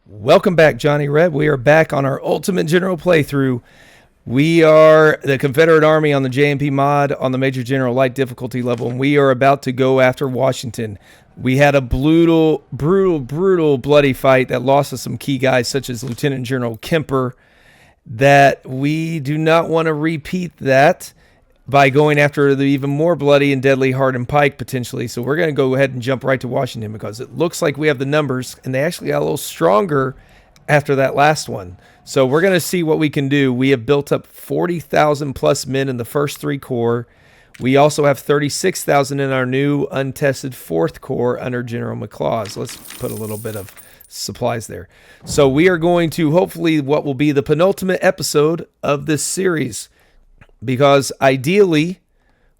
Welcome back, Johnny Red. We are back on our Ultimate General playthrough. We are the Confederate Army on the JMP mod on the Major General Light difficulty level, and we are about to go after Washington. We had a brutal, bloody fight that lost us some key guys, such as Lieutenant General Kemper, that we do not want to repeat that by going after the even more bloody and deadly Hardin Pike potentially. So we're going to go ahead and jump right to Washington because it looks like we have the numbers, and they actually got a little stronger after that last one. So we're going to see what we can do. We have built up 40,000 plus men in the first 3 corps. We also have 36,000 in our new untested 4th Corps under General McLaws. Let's put a little bit of supplies there. So we are going to hopefully what will be the penultimate episode of this series, because ideally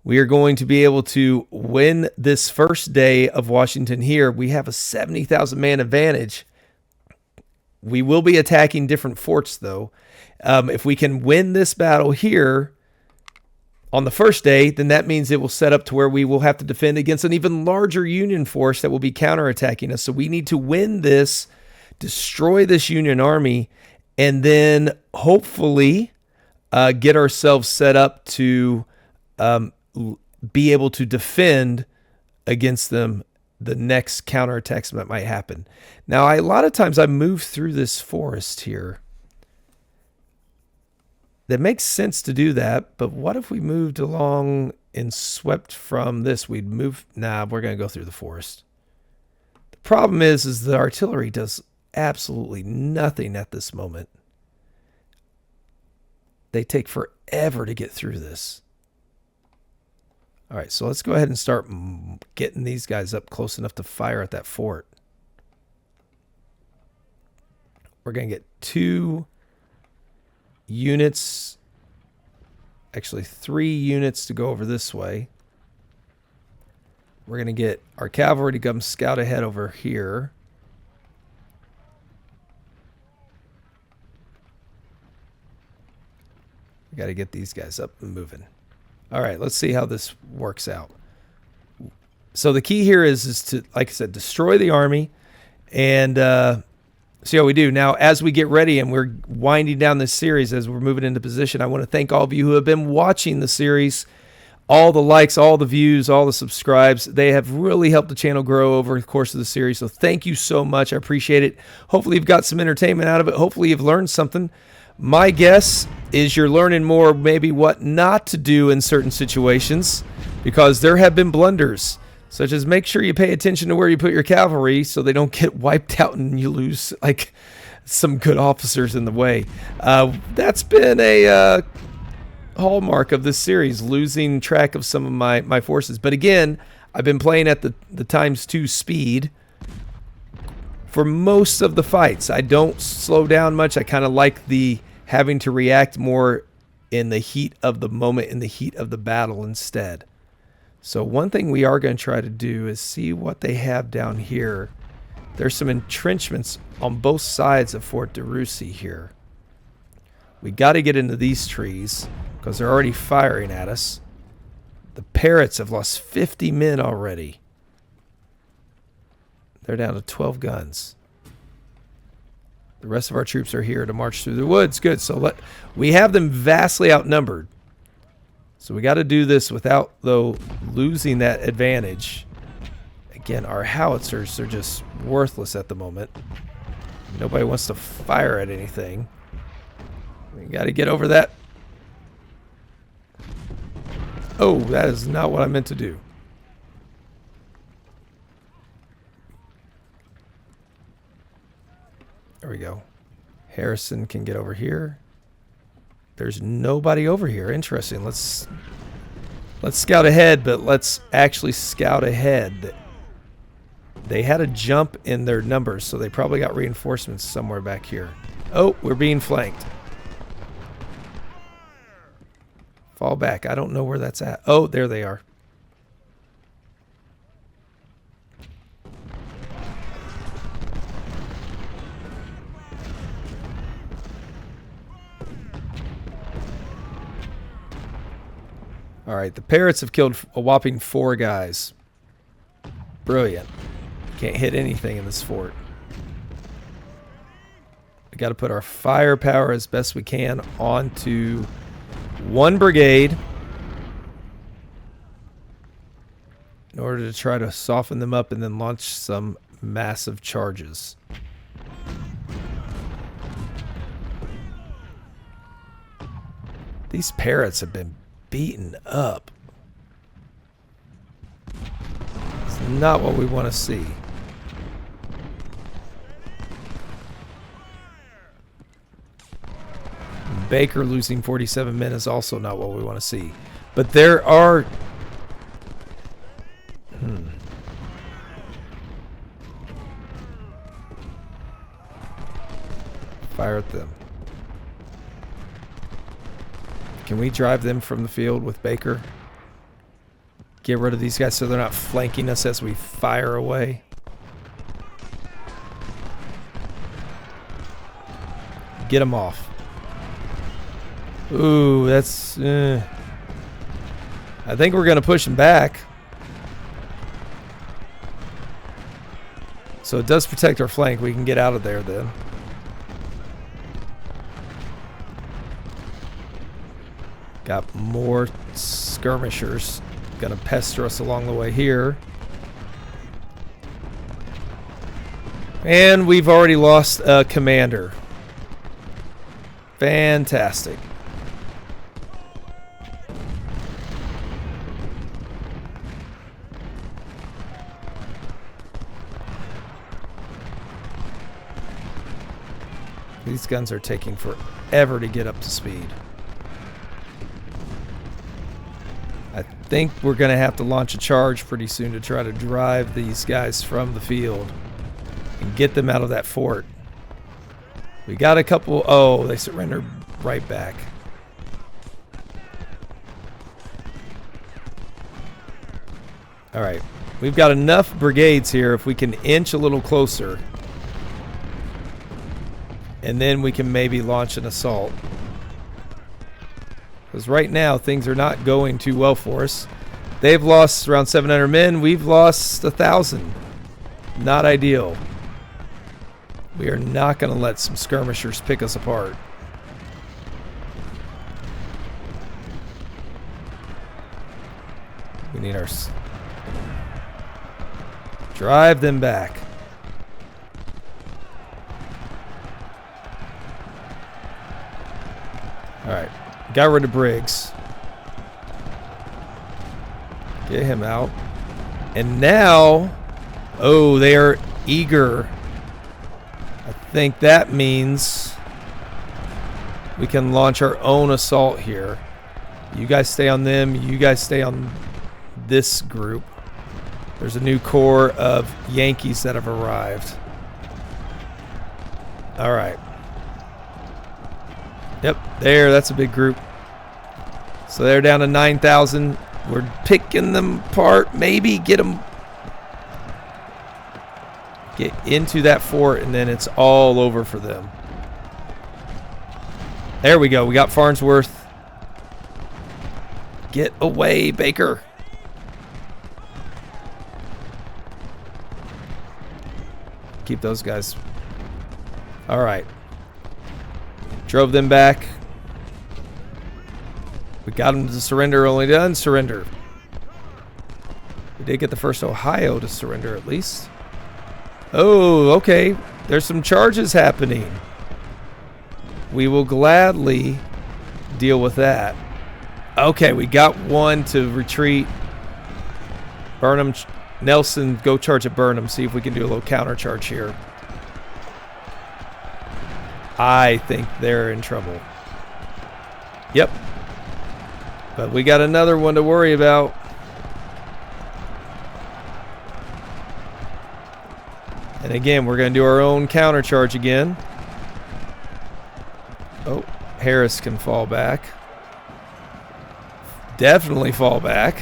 we are going to be able to win this first day of Washington here. We have a 70,000 man advantage. We will be attacking different forts though. If we can win this battle here on the first day, then that means it will set up to where we will have to defend against an even larger Union force that will be counterattacking us. So we need to win this, destroy this Union army, and then hopefully get ourselves set up to be able to defend against them the next counterattacks that might happen. Now, a lot of times I move through this forest here. That makes sense to do that, but what if we moved along and swept from this? We'd move. Nah, we're going to go through the forest. The problem is the artillery does absolutely nothing at this moment. They take forever to get through this. All right, so let's go ahead and start getting these guys up close enough to fire at that fort. We're going to get 2 units, actually 3 units to go over this way. We're going to get our cavalry to come scout ahead over here. We got to get these guys up and moving. All right, let's see how this works out. So the key here is to, like I said, destroy the army and see how we do. Now, as we get ready and we're winding down this series, as we're moving into position, I want to thank all of you who have been watching the series. All the likes, all the views, all the subscribes. They have really helped the channel grow over the course of the series. So thank you so much. I appreciate it. Hopefully you've got some entertainment out of it. Hopefully you've learned something. My guess is you're learning more maybe what not to do in certain situations, because there have been blunders, such as make sure you pay attention to where you put your cavalry so they don't get wiped out and you lose like some good officers in the way. That's been a hallmark of this series, losing track of some of my forces. But again, I've been playing at the ×2 speed for most of the fights. I don't slow down much. I kind of like the having to react more in the heat of the moment, in the heat of the battle instead. So one thing we are going to try to do is see what they have down here. There's some entrenchments on both sides of Fort de Russy here. We got to get into these trees because they're already firing at us. The Parrots have lost 50 men already. They're down to 12 guns. The rest of our troops are here to march through the woods. Good. So we have them vastly outnumbered. So we got to do this without, though, losing that advantage. Again, our howitzers are just worthless at the moment. Nobody wants to fire at anything. We got to get over that. Oh, that is not what I meant to do. There we go. Harrison can get over here. There's nobody over here. Interesting. Let's scout ahead, but let's actually scout ahead. They had a jump in their numbers, so they probably got reinforcements somewhere back here. Oh, we're being flanked. Fall back. I don't know where that's at. Oh, there they are. All right, the Parrots have killed a whopping 4 guys. Brilliant. Can't hit anything in this fort. We got to put our firepower as best we can onto one brigade in order to try to soften them up and then launch some massive charges. These parrots have been beaten up. It's not what we want to see. Baker losing 47 men is also not what we want to see. But there are... Fire at them. Can we drive them from the field with Baker? Get rid of these guys so they're not flanking us as we fire away. Get them off. Ooh, that's... I think we're going to push them back. So it does protect our flank. We can get out of there then. Got more skirmishers. Gonna pester us along the way here. And we've already lost a commander. Fantastic. These guns are taking forever to get up to speed. I think we're going to have to launch a charge pretty soon to try to drive these guys from the field and get them out of that fort. We got a couple... Oh, they surrendered right back. All right. We've got enough brigades here if we can inch a little closer. And then we can maybe launch an assault. Because right now, things are not going too well for us. They've lost around 700 men. We've lost 1,000. Not ideal. We are not going to let some skirmishers pick us apart. We need our... Drive them back. Alright. Got rid of Briggs. Get him out. And now... Oh, they are eager. I think that means we can launch our own assault here. You guys stay on them. You guys stay on this group. There's a new corps of Yankees that have arrived. All right. Yep, there. That's a big group. So they're down to 9,000. We're picking them apart. Maybe get them... Get into that fort, and then it's all over for them. There we go. We got Farnsworth. Get away, Baker. Keep those guys. All right. Drove them back. We got them to surrender. Only done surrender. We did get the first Ohio to surrender at least. Oh, okay. There's some charges happening. We will gladly deal with that. Okay, we got one to retreat. Burnham, Nelson, go charge at Burnham. See if we can do a little counter charge here. I think they're in trouble. Yep. But we got another one to worry about. And again, we're going to do our own counter charge again. Oh, Harris can fall back. Definitely fall back.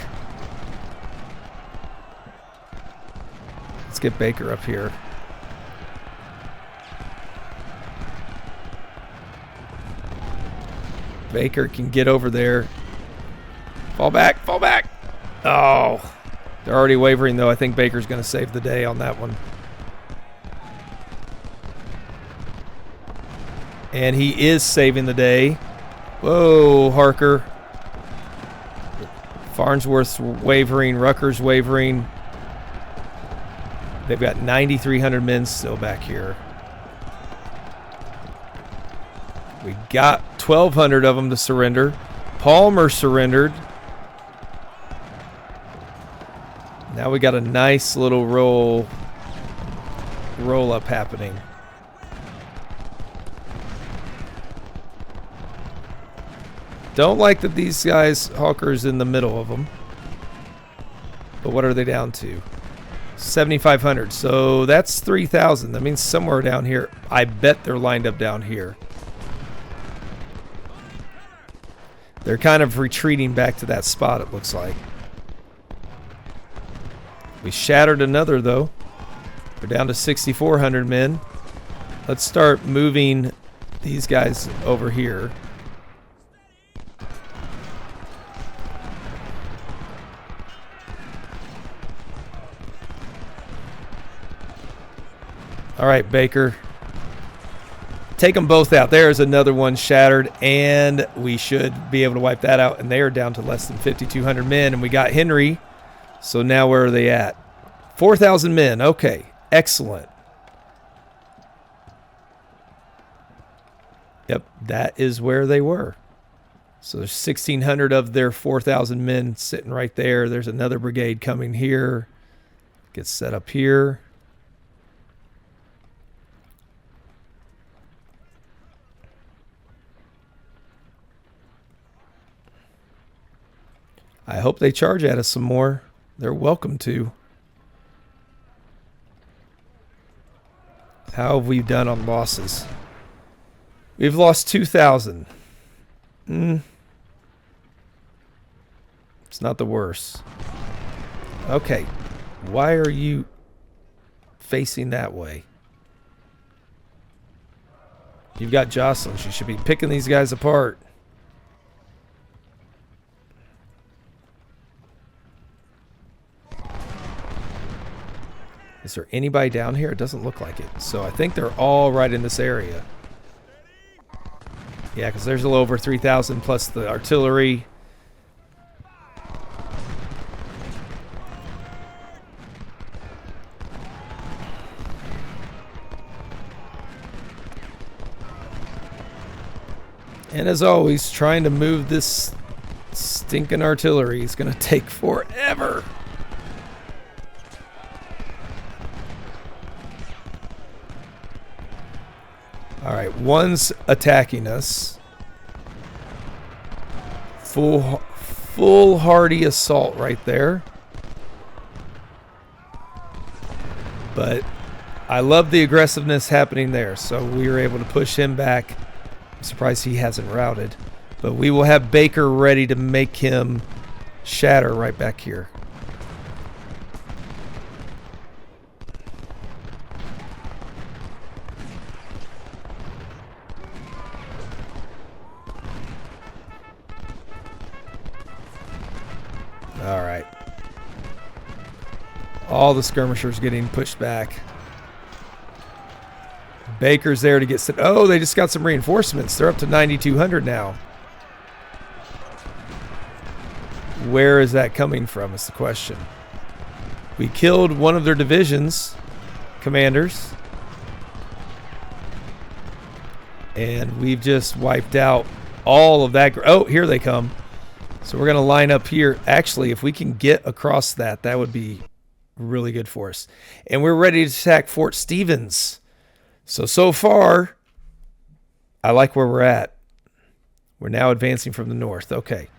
Let's get Baker up here. Baker can get over there. Fall back, fall back. Oh, they're already wavering though. I think Baker's going to save the day on that one. And he is saving the day. Whoa, Harker. Farnsworth's wavering. Rucker's wavering. They've got 9,300 men still back here. We got 1,200 of them to surrender. Palmer surrendered. Now we got a nice little roll up happening. Don't like that these guys, Hawker's in the middle of them. But what are they down to? 7,500. So that's 3,000. That means somewhere down here. I bet they're lined up down here. They're kind of retreating back to that spot, it looks like. We shattered another, though. We're down to 6,400 men. Let's start moving these guys over here. All right, Baker. Take them both out. There's another one shattered, and we should be able to wipe that out. And they are down to less than 5,200 men, and we got Henry. So now where are they at? 4,000 men. Okay, excellent. Yep, that is where they were. So there's 1,600 of their 4,000 men sitting right there. There's another brigade coming here. Get set up here. I hope they charge at us some more. They're welcome to. How have we done on losses? We've lost 2,000. It's not the worst. Okay. Why are you facing that way? You've got Jocelyn. She should be picking these guys apart. Is there anybody down here? It doesn't look like it. So I think they're all right in this area. Yeah, because there's a little over 3,000 plus the artillery. And as always, trying to move this stinking artillery is going to take forever. All right, one's attacking us. Foolhardy assault right there. But I love the aggressiveness happening there, so we were able to push him back. I'm surprised he hasn't routed. But we will have Baker ready to make him shatter right back here. All right. All the skirmishers getting pushed back. Baker's there to get set. Oh, they just got some reinforcements. They're up to 9,200 now. Where is that coming from is the question. We killed one of their divisions commanders. And we've just wiped out all of that. Oh, here they come. So we're going to line up here. Actually, if we can get across that, that would be really good for us. And we're ready to attack Fort Stevens. So far, I like where we're at. We're now advancing from the north. Okay.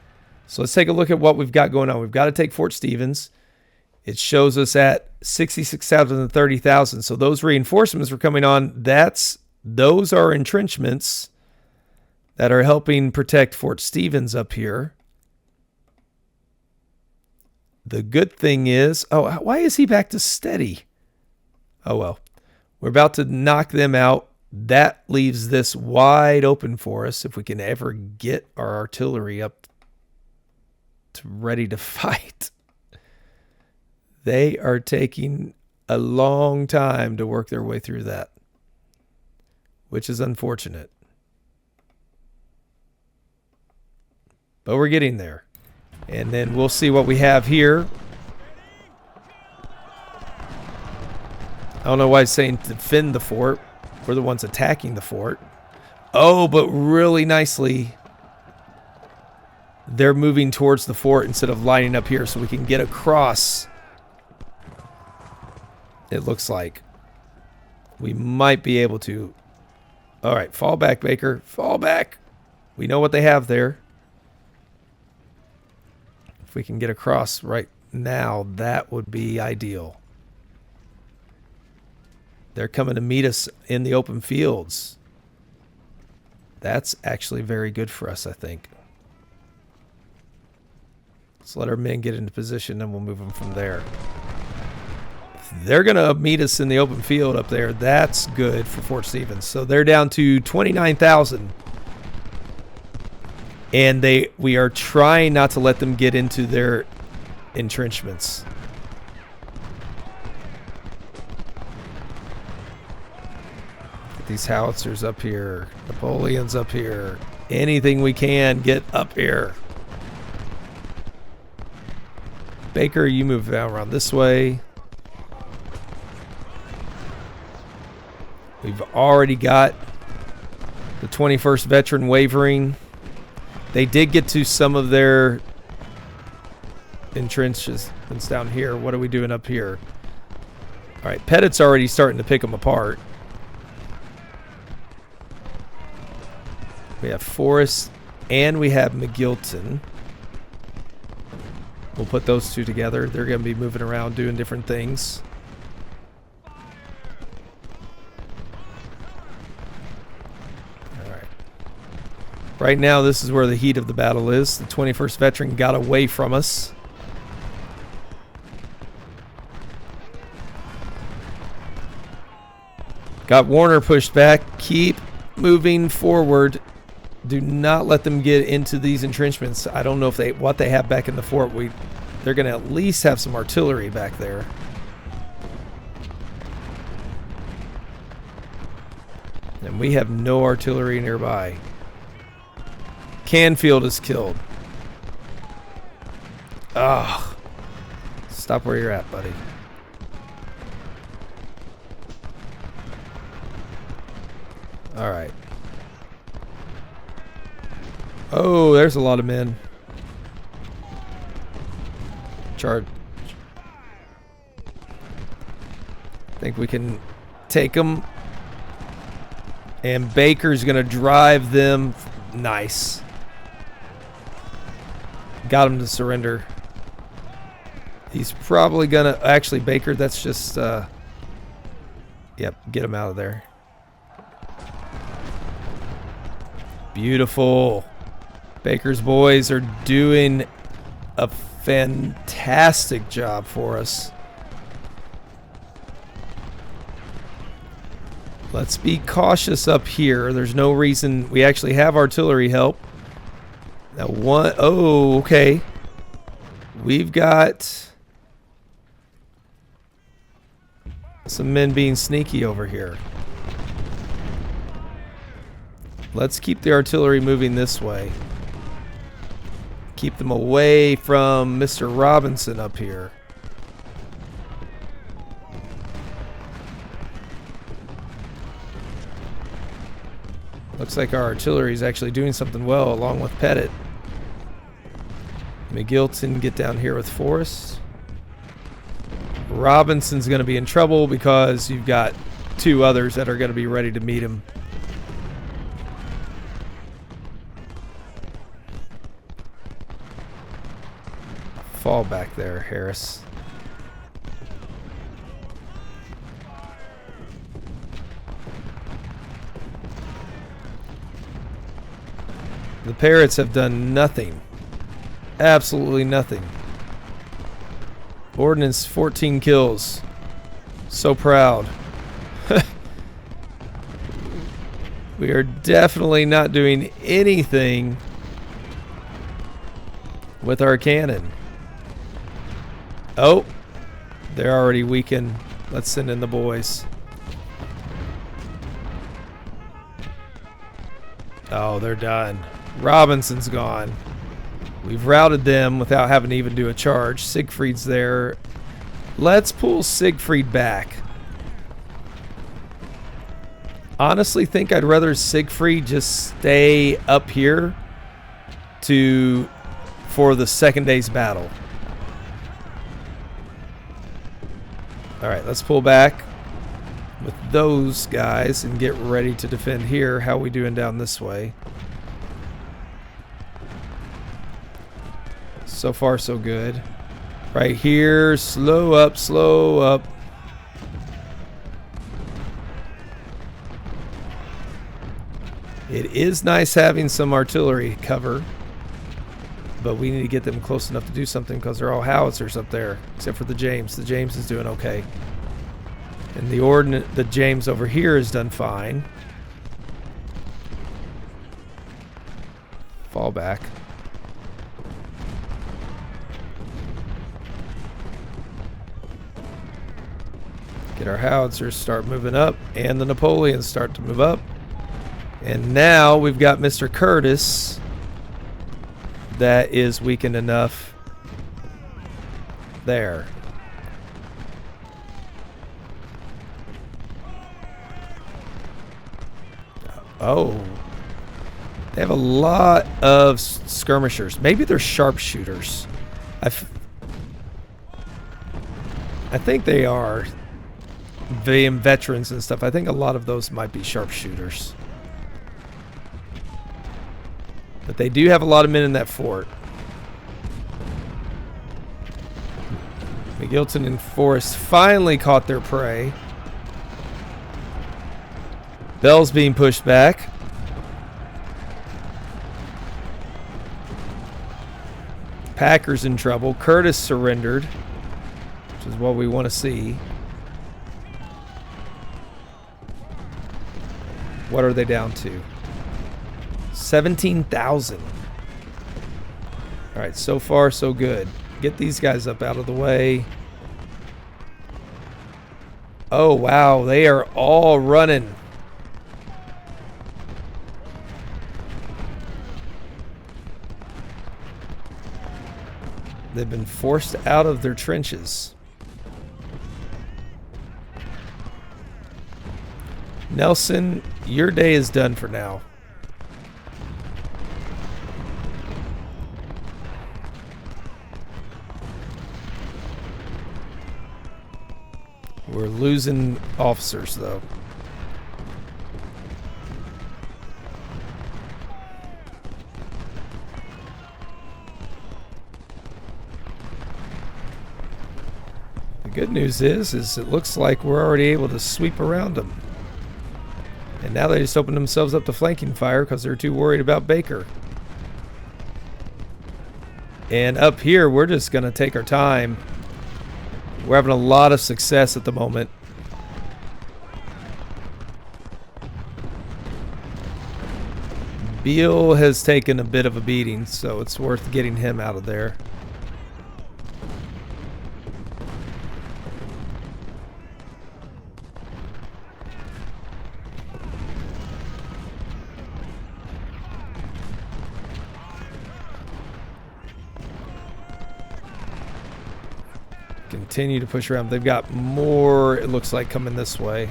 So let's take a look at what we've got going on. We've got to take Fort Stevens. It shows us at 66,000 and 30,000. So those reinforcements were coming on. Those are entrenchments that are helping protect Fort Stevens up here. The good thing is, oh, why is he back to steady? Oh, well, we're about to knock them out. That leaves this wide open for us if we can ever get our artillery up to ready to fight. They are taking a long time to work their way through that, which is unfortunate. but we're getting there. And then we'll see what we have here. I don't know why it's saying defend the fort. We're the ones attacking the fort. Oh, but really nicely, they're moving towards the fort instead of lining up here so we can get across. It looks like we might be able to. All right, fall back, Baker. Fall back. We know what they have there. If we can get across right now, that would be ideal. They're coming to meet us in the open fields. That's actually very good for us, I think. Let's let our men get into position, and we'll move them from there. If they're going to meet us in the open field up there, that's good for Fort Stevens. So they're down to 29,000. And we are trying not to let them get into their entrenchments. These howitzers up here, Napoleon's up here, anything we can get up here. Baker, you move around this way. We've already got the 21st veteran wavering. They did get to some of their entrenchments down here. What are we doing up here? All right, Pettit's already starting to pick them apart. We have Forrest and we have McGilton. We'll put those two together. They're going to be moving around doing different things. All right. Right now, this is where the heat of the battle is. The 21st veteran got away from us. Got Warner pushed back. Keep moving forward. Do not let them get into these entrenchments. I don't know if what they have back in the fort. They're going to at least have some artillery back there. And we have no artillery nearby. Canfield is killed. Ugh. Stop where you're at, buddy. All right. Oh, there's a lot of men. Charge. Think we can take them. And Baker's going to drive them. Nice. Got him to surrender. He's probably going to... Actually, Baker, that's just... Yep, get him out of there. Beautiful. Baker's boys are doing a fantastic job for us. Let's be cautious up here. There's no reason. We actually have artillery help. Now oh, okay. We've got some men being sneaky over here. Let's keep the artillery moving this way. Keep them away from Mr. Robinson up here. Looks like our artillery is actually doing something well along with Pettit. McGilton get down here with Forrest. Robinson's going to be in trouble because you've got two others that are going to be ready to meet him. Fall back there, Harris. The Parrots have done nothing. Absolutely nothing. Ordnance, 14 kills. So proud. We are definitely not doing anything with our cannon. Oh, they're already weakened. Let's send in the boys. Oh, they're done. Robinson's gone. We've routed them without having to even do a charge. Siegfried's there. Let's pull Siegfried back. Honestly, think I'd rather Siegfried just stay up here for the second day's battle. All right, let's pull back with those guys and get ready to defend here. How are we doing down this way? So far, so good. Right here, slow up, slow up. It is nice having some artillery cover, but we need to get them close enough to do something because they're all howitzers up there, except for the James. The James is doing okay. And the James over here has done fine. Fall back. Get our howitzers start moving up, and the Napoleons start to move up. And now we've got Mr. Curtis that is weakened enough there. Oh. They have a lot of skirmishers. Maybe they're sharpshooters. I think they are. VM veterans and stuff. I think a lot of those might be sharpshooters. But they do have a lot of men in that fort. McGilton and Forrest finally caught their prey. Bell's being pushed back. Packer's in trouble. Curtis surrendered, which is what we want to see. What are they down to? 17,000. All right, so far so good. Get these guys up out of the way. Oh, wow, they are all running. They've been forced out of their trenches. Nelson, your day is done for now. We're losing officers, though. The good news is it looks like we're already able to sweep around them. And now they just open themselves up to flanking fire because they're too worried about Baker. And up here, we're just going to take our time. We're having a lot of success at the moment. Beale has taken a bit of a beating, so it's worth getting him out of there. Continue to push around. They've got more, it looks like, coming this way.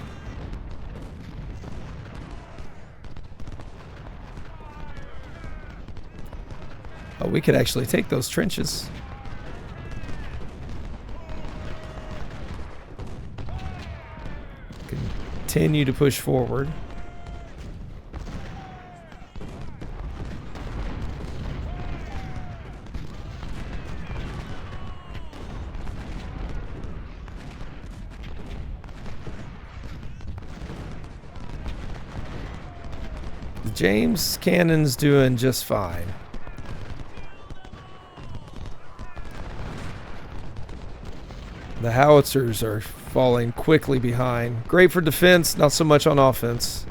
Oh, we could actually take those trenches. Continue to push forward. James Cannon's doing just fine. The howitzers are falling quickly behind. Great for defense, not so much on offense.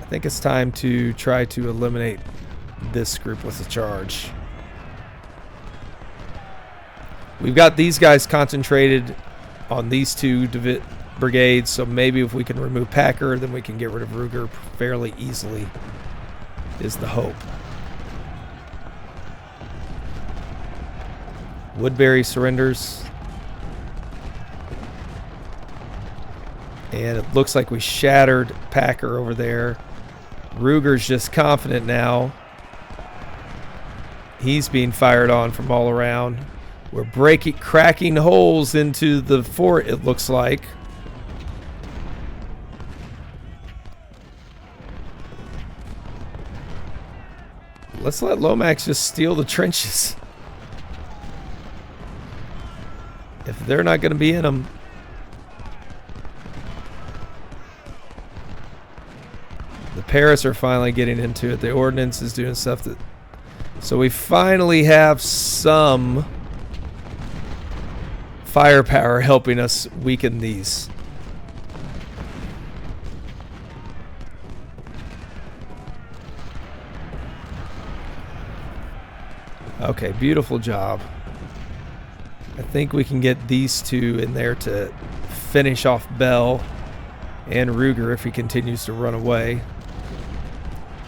I think it's time to try to eliminate this group with a charge. We've got these guys concentrated on these two brigades, so maybe if we can remove Packer, then we can get rid of Ruger fairly easily, is the hope. Woodbury surrenders. And it looks like we shattered Packer over there. Ruger's just confident now. He's being fired on from all around. We're cracking holes into the fort, it looks like. Let's let Lomax just steal the trenches. If they're not going to be in them. The Paris are finally getting into it. The ordnance is doing stuff that... So we finally have some firepower helping us weaken these. Okay, beautiful job. I think we can get these two in there to finish off Bell and Ruger if he continues to run away.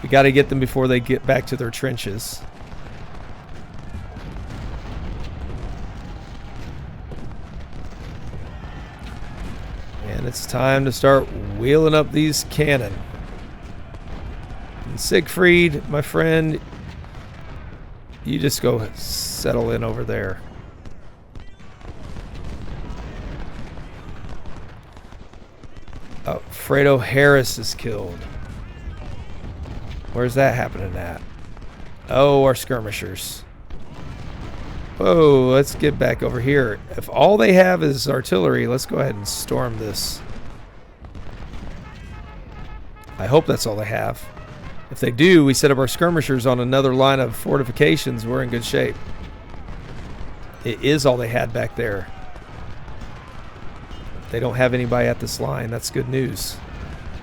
We got to get them before they get back to their trenches. And it's time to start wheeling up these cannon. And Siegfried, my friend, you just go settle in over there. Oh, Fredo Harris is killed. Where's that happening at? Oh, our skirmishers. Whoa, let's get back over here. If all they have is artillery, let's go ahead and storm this. I hope that's all they have. If they do, we set up our skirmishers on another line of fortifications. We're in good shape. It is all they had back there. They don't have anybody at this line. That's good news.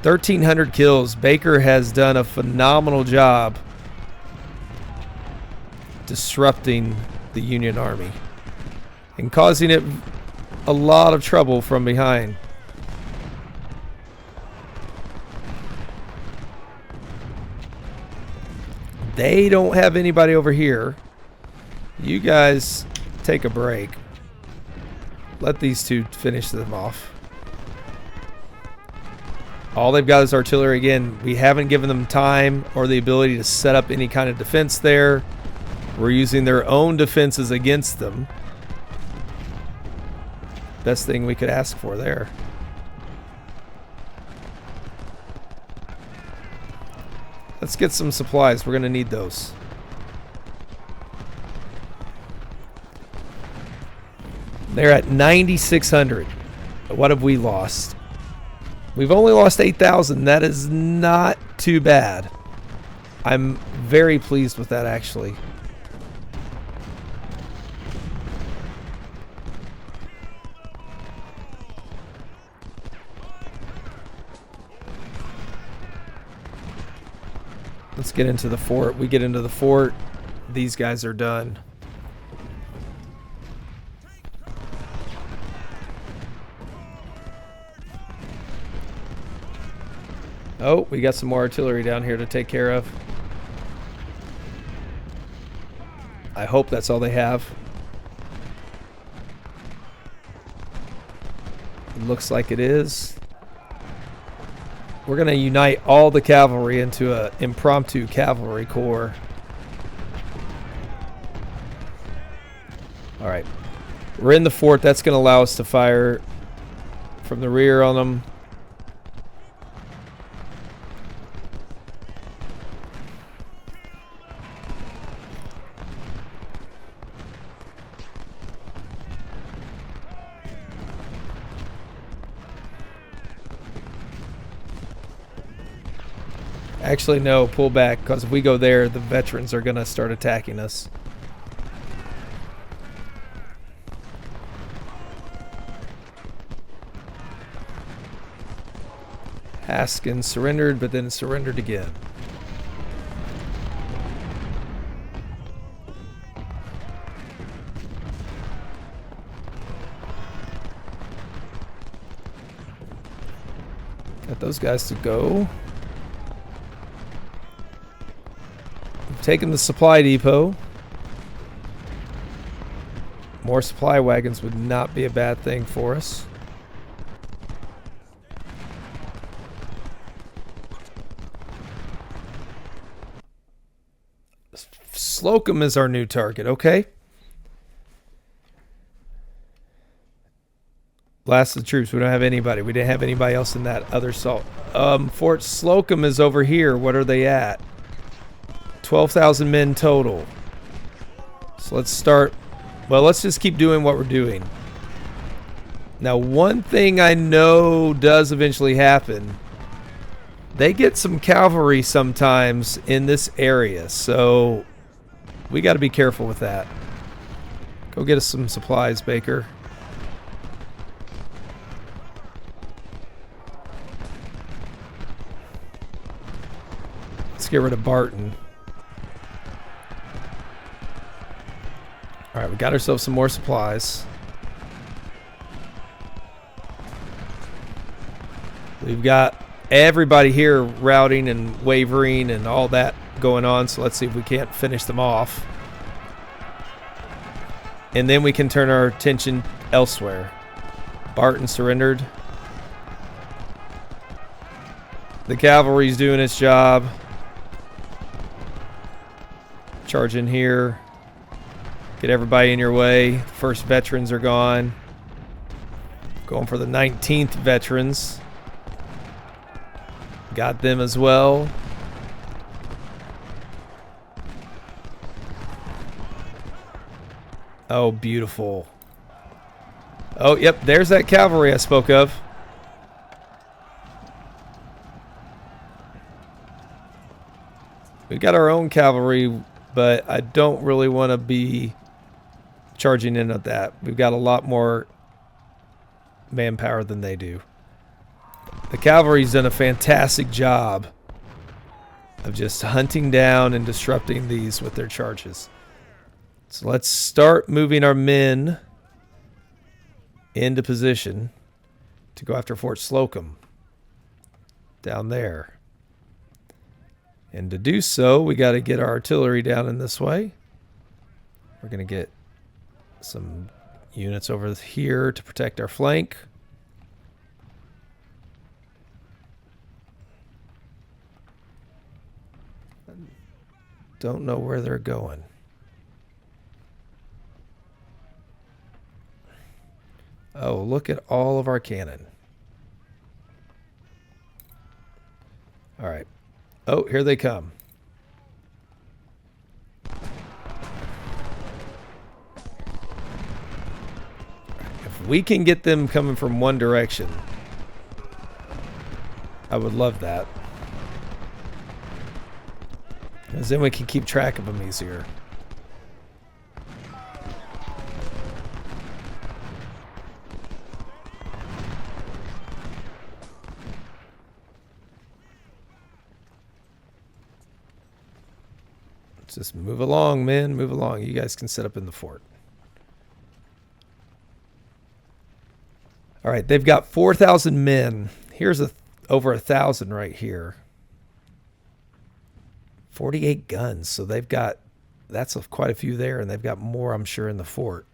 1,300 kills. Baker has done a phenomenal job disrupting the Union Army and causing it a lot of trouble from behind. They don't have anybody over here. You guys take a break. Let these two finish them off. All they've got is artillery. Again, we haven't given them time or the ability to set up any kind of defense there. We're using their own defenses against them. Best thing we could ask for there. Let's get some supplies. We're going to need those. They're at 9,600. What have we lost? We've only lost 8,000. That is not too bad. I'm very pleased with that, actually. Let's get into the fort. We get into the fort. These guys are done. Oh, we got some more artillery down here to take care of. I hope that's all they have. It looks like it is. We're going to unite all the cavalry into an impromptu cavalry corps. All right. We're in the fort. That's going to allow us to fire from the rear on them. Actually, no, pull back, because if we go there, the veterans are going to start attacking us. Haskins surrendered, but then surrendered again. Got those guys to go. Taking the supply depot. More supply wagons would not be a bad thing for us. Slocum is our new target, okay? Last of the troops. We don't have anybody. We didn't have anybody else in that other assault. Fort Slocum is over here. What are they at? 12,000 men total. So let's start. Well, let's just keep doing what we're doing. Now, one thing I know does eventually happen. They get some cavalry sometimes in this area, so we got to be careful with that. Go get us some supplies, Baker. Let's get rid of Barton. All right, we got ourselves some more supplies. We've got everybody here routing and wavering and all that going on, so let's see if we can't finish them off. And then we can turn our attention elsewhere. Barton surrendered. The cavalry's doing its job. Charge in here. Get everybody in your way. First veterans are gone. Going for the 19th veterans. Got them as well. Oh, beautiful. Oh, yep, there's that cavalry I spoke of. We got our own cavalry, but I don't really want to be charging in at that. We've got a lot more manpower than they do. The cavalry's done a fantastic job of just hunting down and disrupting these with their charges. So let's start moving our men into position to go after Fort Slocum down there. And to do so, we got to get our artillery down in this way. We're going to get some units over here to protect our flank. Don't know where they're going. Oh, look at all of our cannon. All right. Oh, here they come. If we can get them coming from one direction, I would love that. Because then we can keep track of them easier. Let's just move along, men. Move along. You guys can set up in the fort. All right, they've got 4,000 men. Here's over 1,000 right here. 48 guns, so they've got, that's quite a few there, and they've got more, I'm sure, in the fort.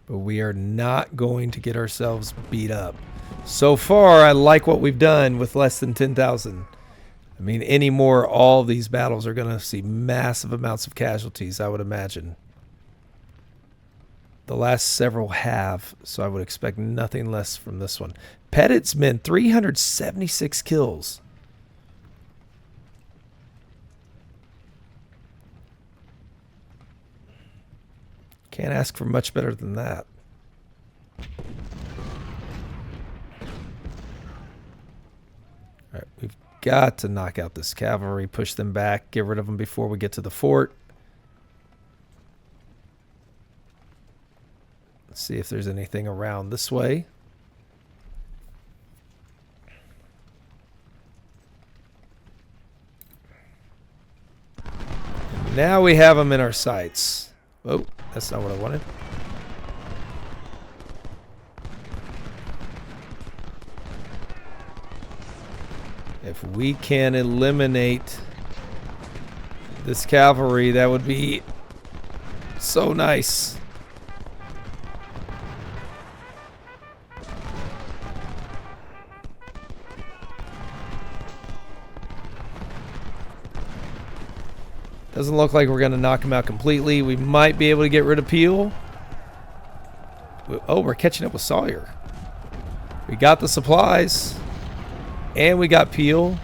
But we are not going to get ourselves beat up. So far, I like what we've done with less than 10,000. I mean, anymore, all these battles are going to see massive amounts of casualties, I would imagine. The last several have, so I would expect nothing less from this one. Pettit's men, 376 kills. Can't ask for much better than that. All right, we've got to knock out this cavalry, push them back, get rid of them before we get to the fort. Let's see if there's anything around this way. Now we have them in our sights. Oh, that's not what I wanted. If we can eliminate this cavalry, that would be so nice. Doesn't look like we're going to knock him out completely. We might be able to get rid of Peel. Oh, we're catching up with Sawyer. We got the supplies. And we got Peel.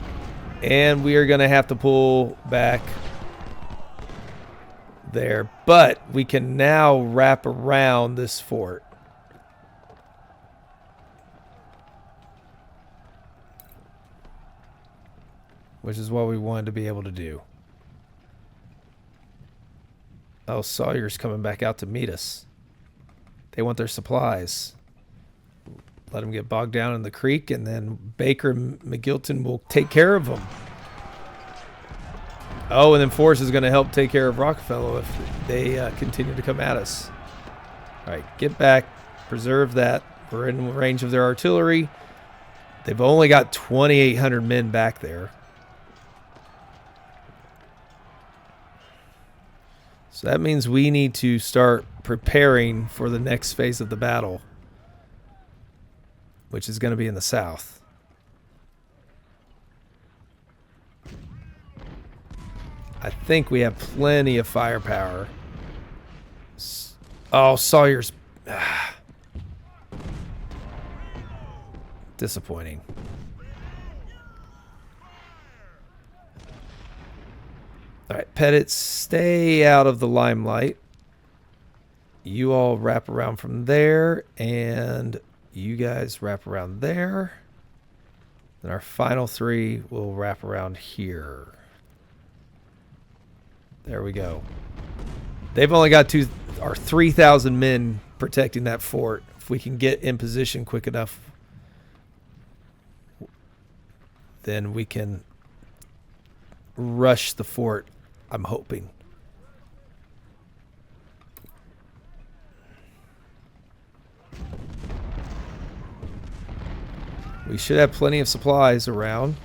And we are going to have to pull back there. But we can now wrap around this fort. Which is what we wanted to be able to do. Oh, Sawyer's coming back out to meet us. They want their supplies. Let them get bogged down in the creek, and then Baker and McGilton will take care of them. Oh, and then Forrest is going to help take care of Rockefeller if they continue to come at us. All right, get back. Preserve that. We're in range of their artillery. They've only got 2,800 men back there. So that means we need to start preparing for the next phase of the battle, which is going to be in the south. I think we have plenty of firepower. Oh, Sawyer's... disappointing. All right, Pettit, stay out of the limelight. You all wrap around from there, and you guys wrap around there. Then our final three will wrap around here. There we go. They've only got 3,000 men protecting that fort. If we can get in position quick enough, then we can rush the fort, I'm hoping. We should have plenty of supplies around.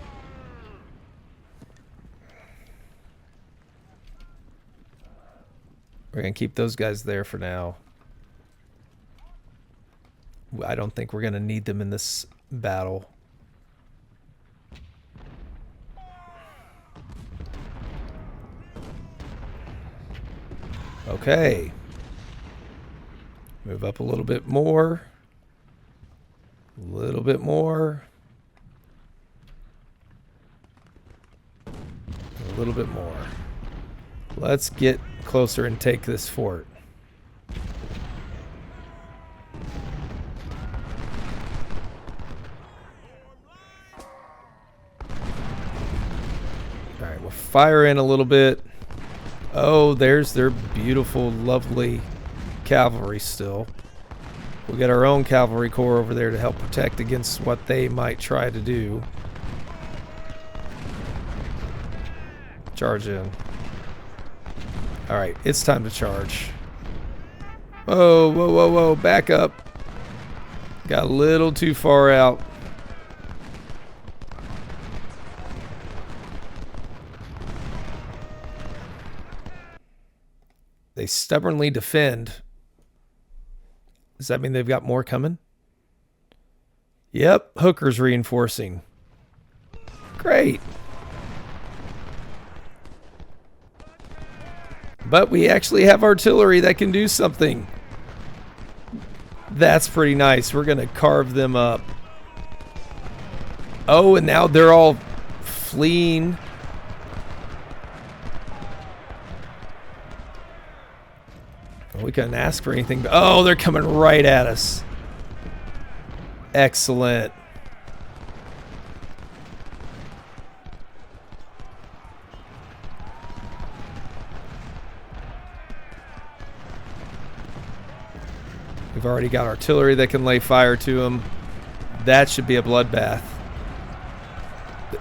We're going to keep those guys there for now. I don't think we're going to need them in this battle. Okay. Move up a little bit more. A little bit more. A little bit more. Let's get closer and take this fort. All right, we'll fire in a little bit. Oh, there's their beautiful, lovely cavalry still. We'll get our own cavalry corps over there to help protect against what they might try to do. Charge in. All right, it's time to charge. Whoa, whoa, whoa, whoa, back up. Got a little too far out. They stubbornly defend. Does that mean they've got more coming? Yep, Hooker's reinforcing. Great. But we actually have artillery that can do something. That's pretty nice. We're going to carve them up. Oh, and now they're all fleeing. We couldn't ask for anything. But oh, they're coming right at us. Excellent. We've already got artillery that can lay fire to them. That should be a bloodbath. The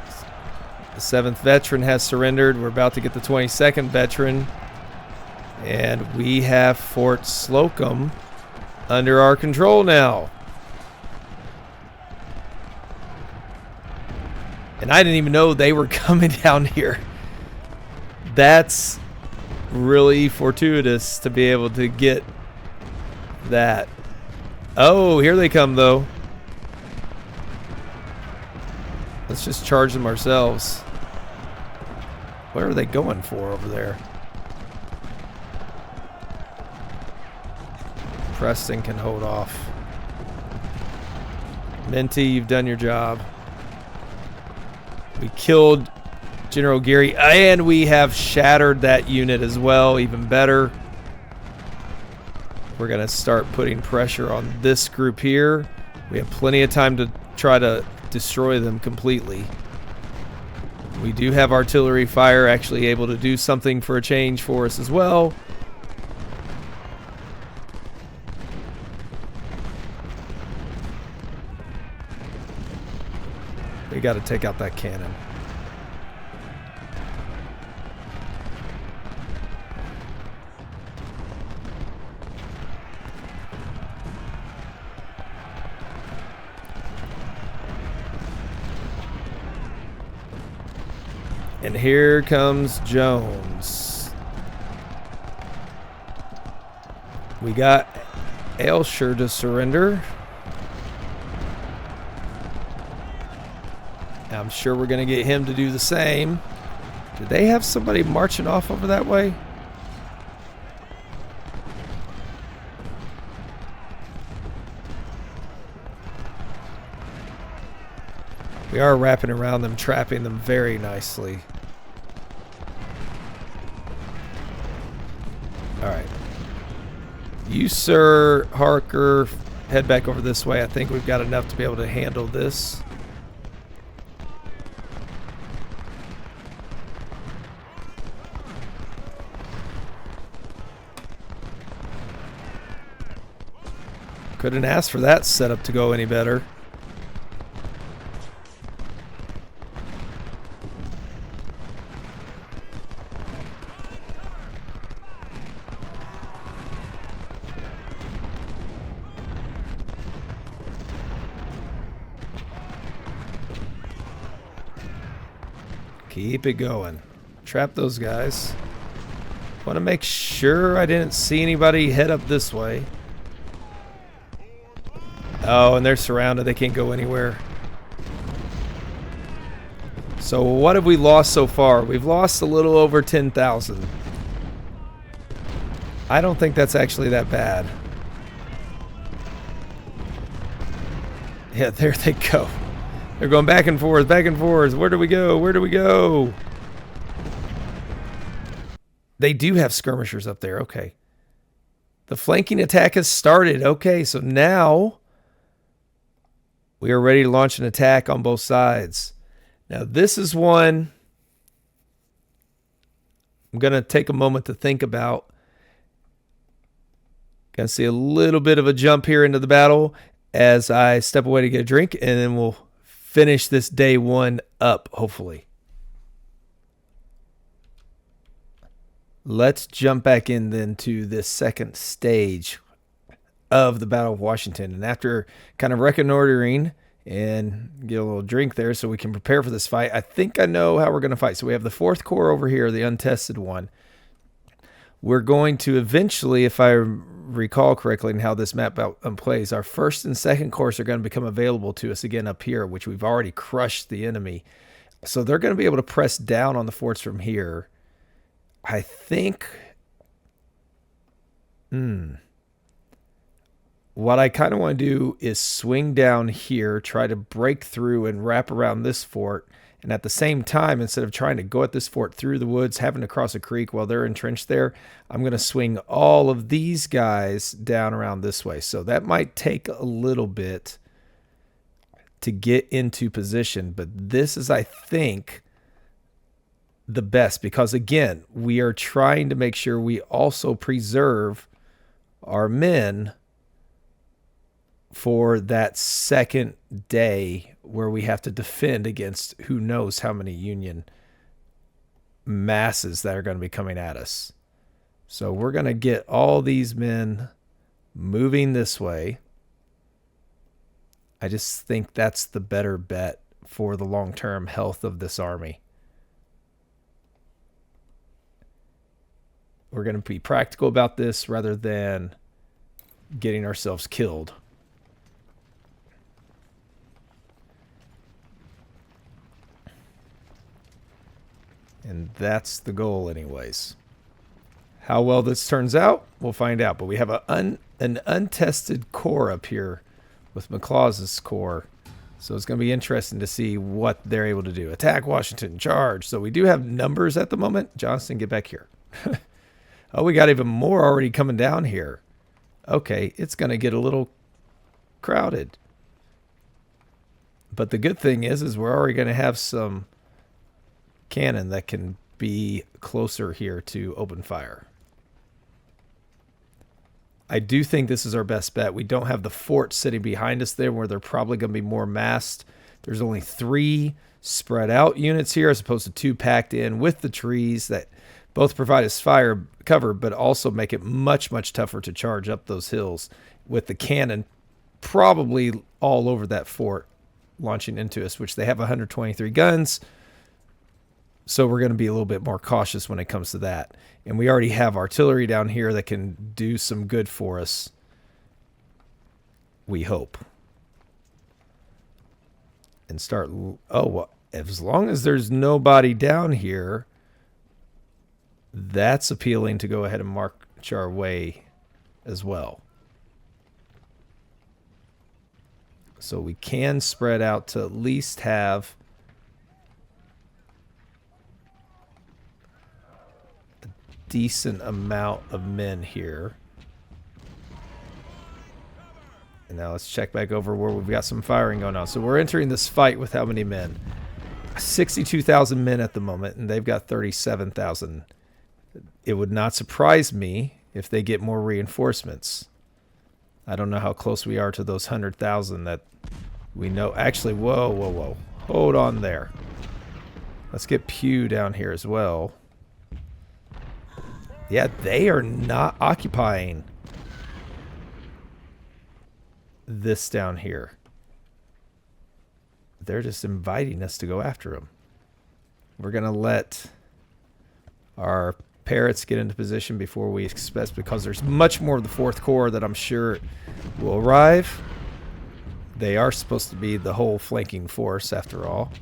7th veteran has surrendered. We're about to get the 22nd veteran. And we have Fort Slocum under our control now. And I didn't even know they were coming down here. That's really fortuitous to be able to get that. Oh, here they come, though. Let's just charge them ourselves. What are they going for over there? Preston can hold off. Minty, you've done your job. We killed General Geary, and we have shattered that unit as well, even better. We're going to start putting pressure on this group here. We have plenty of time to try to destroy them completely. We do have artillery fire actually able to do something for a change for us as well. We got to take out that cannon. And here comes Jones. We got Aylshire to surrender. I'm sure we're going to get him to do the same. Do they have somebody marching off over that way? We are wrapping around them, trapping them very nicely. All right. You, sir, Harker, head back over this way. I think we've got enough to be able to handle this. Couldn't ask for that setup to go any better. Keep it going. Trap those guys. Want to make sure I didn't see anybody head up this way. Oh, and they're surrounded. They can't go anywhere. So what have we lost so far? We've lost a little over 10,000. I don't think that's actually that bad. Yeah, there they go. They're going back and forth, back and forth. Where do we go? Where do we go? They do have skirmishers up there. Okay. The flanking attack has started. Okay, so now we are ready to launch an attack on both sides. Now, this is one I'm going to take a moment to think about. Going to see a little bit of a jump here into the battle as I step away to get a drink, and then we'll finish this day one up, hopefully. Let's jump back in then to this second stage of the Battle of Washington. And after kind of reconnoitering and get a little drink there so we can prepare for this fight, I think I know how we're going to fight. So we have the 4th Corps over here, the untested one. We're going to eventually, if I recall correctly and how this map plays, our 1st and 2nd Corps are going to become available to us again up here, which we've already crushed the enemy. So they're going to be able to press down on the forts from here. I think what I kind of want to do is swing down here, try to break through and wrap around this fort. And at the same time, instead of trying to go at this fort through the woods, having to cross a creek while they're entrenched there, I'm going to swing all of these guys down around this way. So that might take a little bit to get into position. But this is, I think, the best, because again, we are trying to make sure we also preserve our men for that second day where we have to defend against who knows how many Union masses that are going to be coming at us. So we're going to get all these men moving this way. I just think that's the better bet for the long-term health of this army. We're going to be practical about this rather than getting ourselves killed. And that's the goal anyways. How well this turns out, we'll find out. But we have an untested core up here with McLaws's core. So it's going to be interesting to see what they're able to do. Attack Washington, charge. So we do have numbers at the moment. Johnston, get back here. Oh, we got even more already coming down here. Okay, it's going to get a little crowded. But the good thing is we're already going to have some cannon that can be closer here to open fire. I do think this is our best bet. We don't have the fort sitting behind us there where they're probably going to be more massed. There's only 3 spread out units here as opposed to 2 packed in with the trees that both provide us fire cover but also make it much, much tougher to charge up those hills with the cannon probably all over that fort launching into us, which they have 123 guns. So we're going to be a little bit more cautious when it comes to that. And we already have artillery down here that can do some good for us. We hope. And start... Oh, well, as long as there's nobody down here, that's appealing to go ahead and march our way as well. So we can spread out to at least have decent amount of men here. And now let's check back over where we've got some firing going on. So we're entering this fight with how many men? 62,000 men at the moment, and they've got 37,000. It would not surprise me if they get more reinforcements. I don't know how close we are to those 100,000 that we know. Actually, whoa, whoa, whoa. Hold on there. Let's get Pew down here as well. Yeah, they are not occupying this down here. They're just inviting us to go after them. We're going to let our parrots get into position before we expect, because there's much more of the 4th Corps that I'm sure will arrive. They are supposed to be the whole flanking force after all.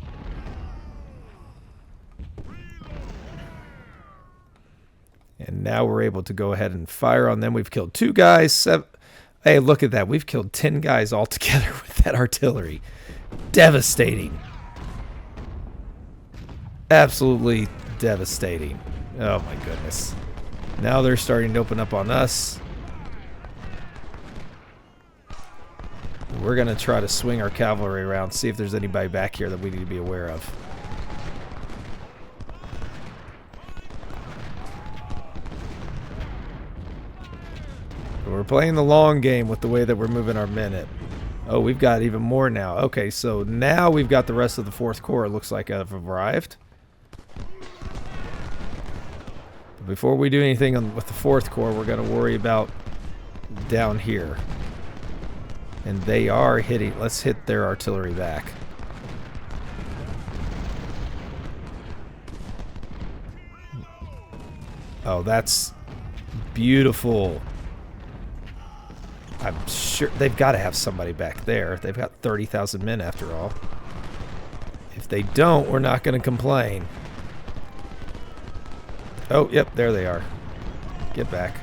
And now we're able to go ahead and fire on them. We've killed 2 guys. Hey, look at that. We've killed 10 guys altogether with that artillery. Devastating. Absolutely devastating. Oh, my goodness. Now they're starting to open up on us. We're going to try to swing our cavalry around, see if there's anybody back here that we need to be aware of. We're playing the long game with the way that we're moving our men in. Oh, we've got even more now. Okay, so now we've got the rest of the 4th Corps, it looks like, have arrived. But before we do anything with the 4th Corps, we're going to worry about down here. And they are hitting. Let's hit their artillery back. Oh, that's beautiful. I'm sure they've got to have somebody back there. They've got 30,000 men after all. If they don't, we're not going to complain. Oh, yep, there they are. Get back.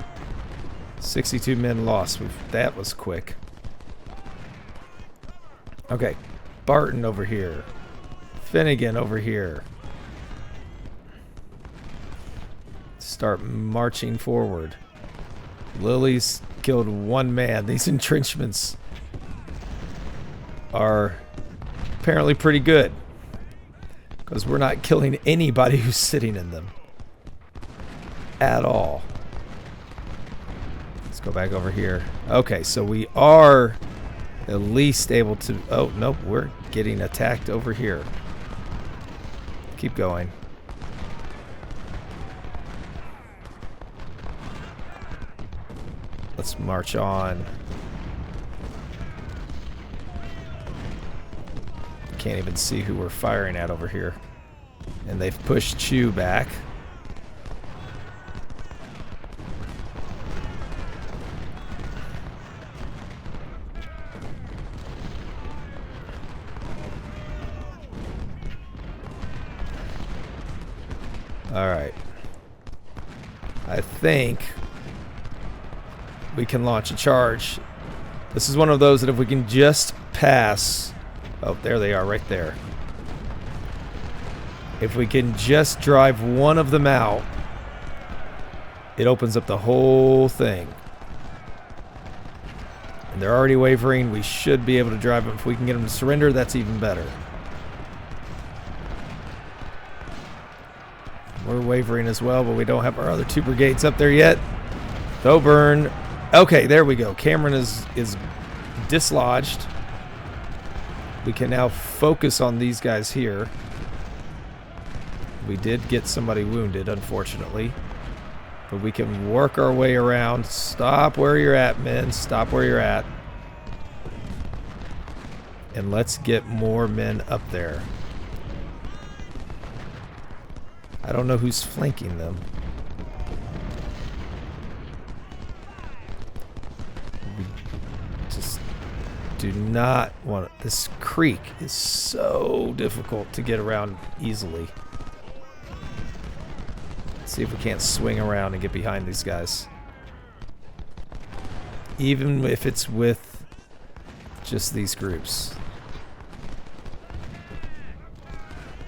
62 men lost. That was quick. Okay, Barton over here. Finnegan over here. Start marching forward. Lily's killed 1 man. These entrenchments are apparently pretty good, because we're not killing anybody who's sitting in them at all. Let's go back over here. Okay, so we are at least able to... Oh, nope, we're getting attacked over here. Keep going. Let's march on. can't even see who we're firing at over here. And they've pushed Chew back. Alright. I think we can launch a charge. This is one of those that if we can just pass... Oh, there they are, right there. If we can just drive one of them out, it opens up the whole thing. And they're already wavering. We should be able to drive them. If we can get them to surrender, that's even better. We're wavering as well, but we don't have our other 2 brigades up there yet. Coburn. Okay, there we go. Cameron is dislodged. We can now focus on these guys here. We did get somebody wounded, unfortunately. But we can work our way around. Stop where you're at, men. Stop where you're at. And let's get more men up there. I don't know who's flanking them. We just do not want it. This creek is so difficult to get around easily. Let's see if we can't swing around and get behind these guys. Even if it's with just these groups.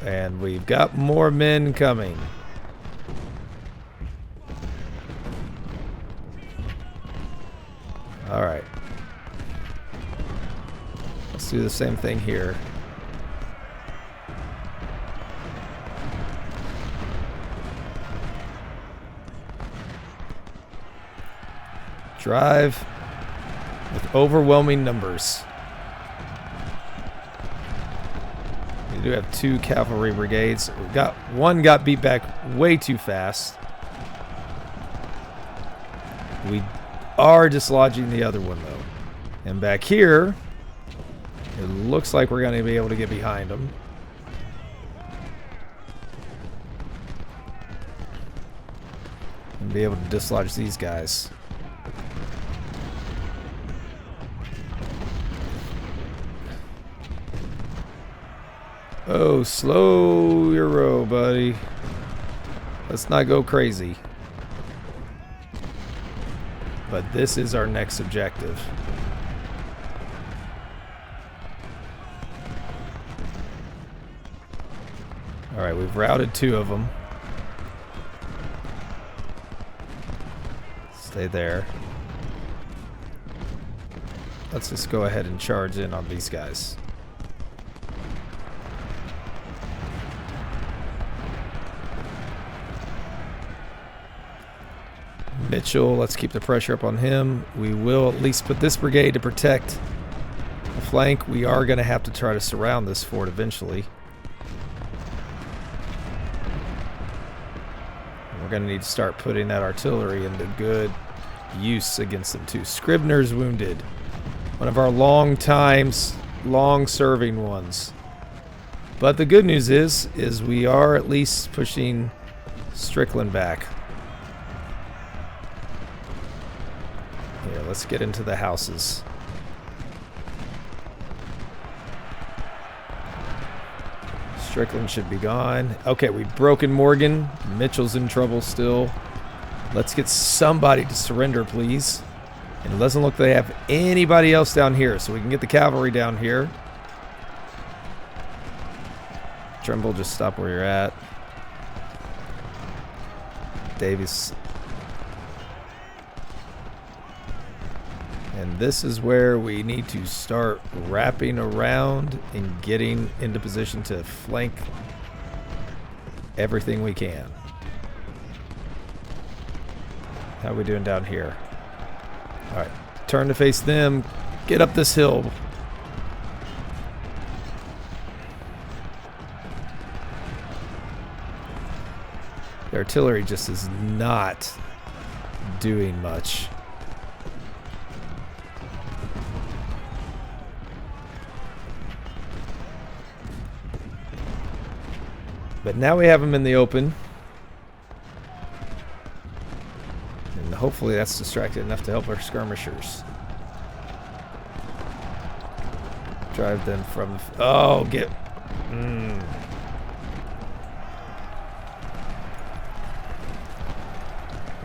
And we've got more men coming. Alright. Let's do the same thing here. Drive with overwhelming numbers. We do have 2 cavalry brigades. One got beat back way too fast. We are dislodging the other one though. And back here, it looks like we're going to be able to get behind them. And be able to dislodge these guys. Oh, slow your row, buddy. Let's not go crazy. But this is our next objective. Alright, we've routed 2 of them. Stay there. Let's just go ahead and charge in on these guys. Mitchell, let's keep the pressure up on him. We will at least put this brigade to protect the flank. We are going to have to try to surround this fort eventually. We're going to need to start putting that artillery into good use against them too. Scribner's wounded. One of our long-serving ones. But the good news is we are at least pushing Strickland back. Here, let's get into the houses. Strickland should be gone. Okay, we've broken Morgan. Mitchell's in trouble still. Let's get somebody to surrender, please. And it doesn't look like they have anybody else down here, so we can get the cavalry down here. Trimble, just stop where you're at. Davies. And this is where we need to start wrapping around and getting into position to flank everything we can. How are we doing down here? Alright, turn to face them. Get up this hill. The artillery just is not doing much. But now we have them in the open. And hopefully that's distracted enough to help our skirmishers. Drive them from... Oh, get...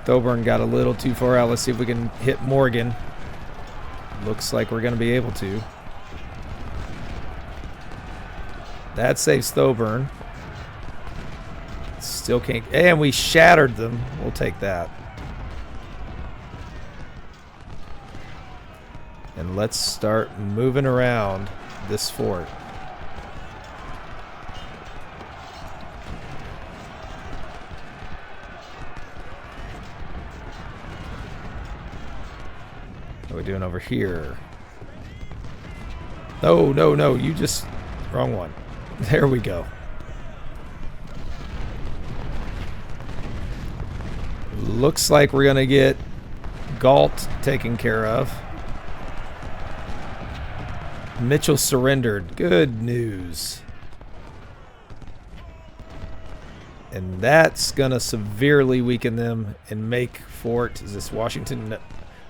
Thoburn got a little too far out. Let's see if we can hit Morgan. Looks like we're going to be able to. That saves Thoburn. Still can't... And we shattered them. We'll take that. And let's start moving around this fort. What are we doing over here? No, no, no. You just... Wrong one. There we go. Looks like we're going to get Galt taken care of. Mitchell surrendered. Good news. And that's going to severely weaken them and make Fort... Is this Washington?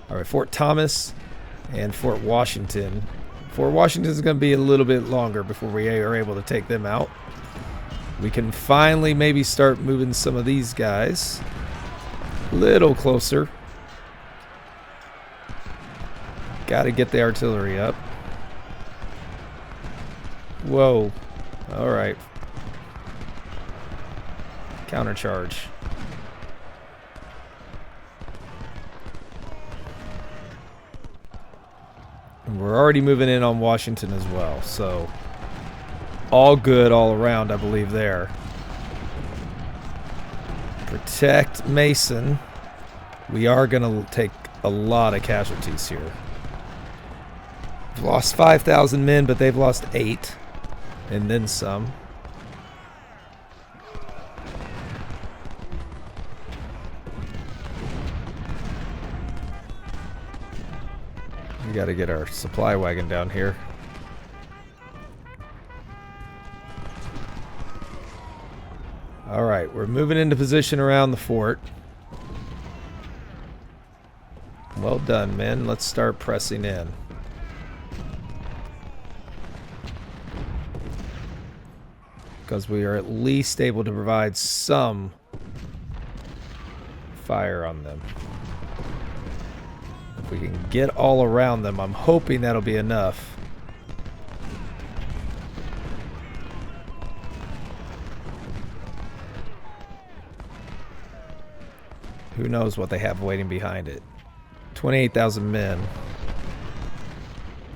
All right, Fort Thomas and Fort Washington. Fort Washington is going to be a little bit longer before we are able to take them out. We can finally maybe start moving some of these guys a little closer. Got to get the artillery up. Whoa. All right. Countercharge. And we're already moving in on Washington as well, so all good all around, I believe, there. Protect Mason. We are going to take a lot of casualties here. We've lost 5,000 men, but they've lost 8, and then some. We got to get our supply wagon down here. All right, we're moving into position around the fort. Well done, men. Let's start pressing in. Because we are at least able to provide some fire on them. If we can get all around them, I'm hoping that'll be enough. Who knows what they have waiting behind it. 28,000 men.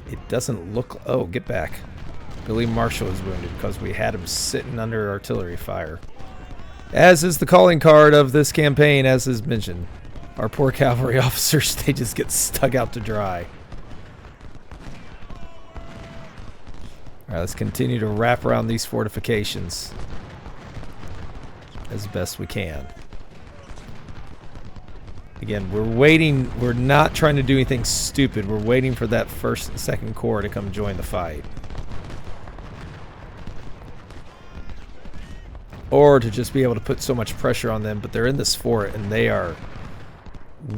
It doesn't look... Oh, get back. Billy Marshall is wounded because we had him sitting under artillery fire. As is the calling card of this campaign, as is mentioned. Our poor cavalry officers, they just get stuck out to dry. Alright, let's continue to wrap around these fortifications as best we can. Again, we're waiting. We're not trying to do anything stupid. We're waiting for that 1st and 2nd Corps to come join the fight. Or to just be able to put so much pressure on them. But they're in this fort, and they are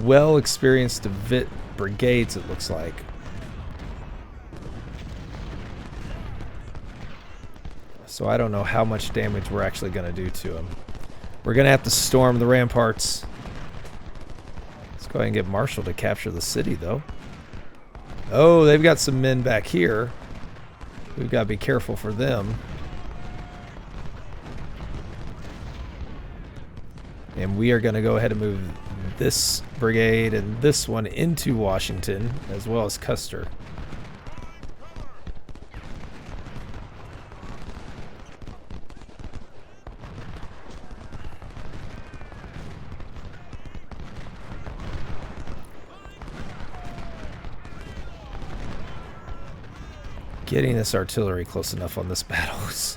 well experienced brigades, it looks like. So I don't know how much damage we're actually going to do to them. We're going to have to storm the ramparts. Let's go ahead and get Marshall to capture the city, though. Oh, they've got some men back here. We've got to be careful for them. And we are going to go ahead and move this brigade and this one into Washington, as well as Custer. Getting this artillery close enough on this battle is...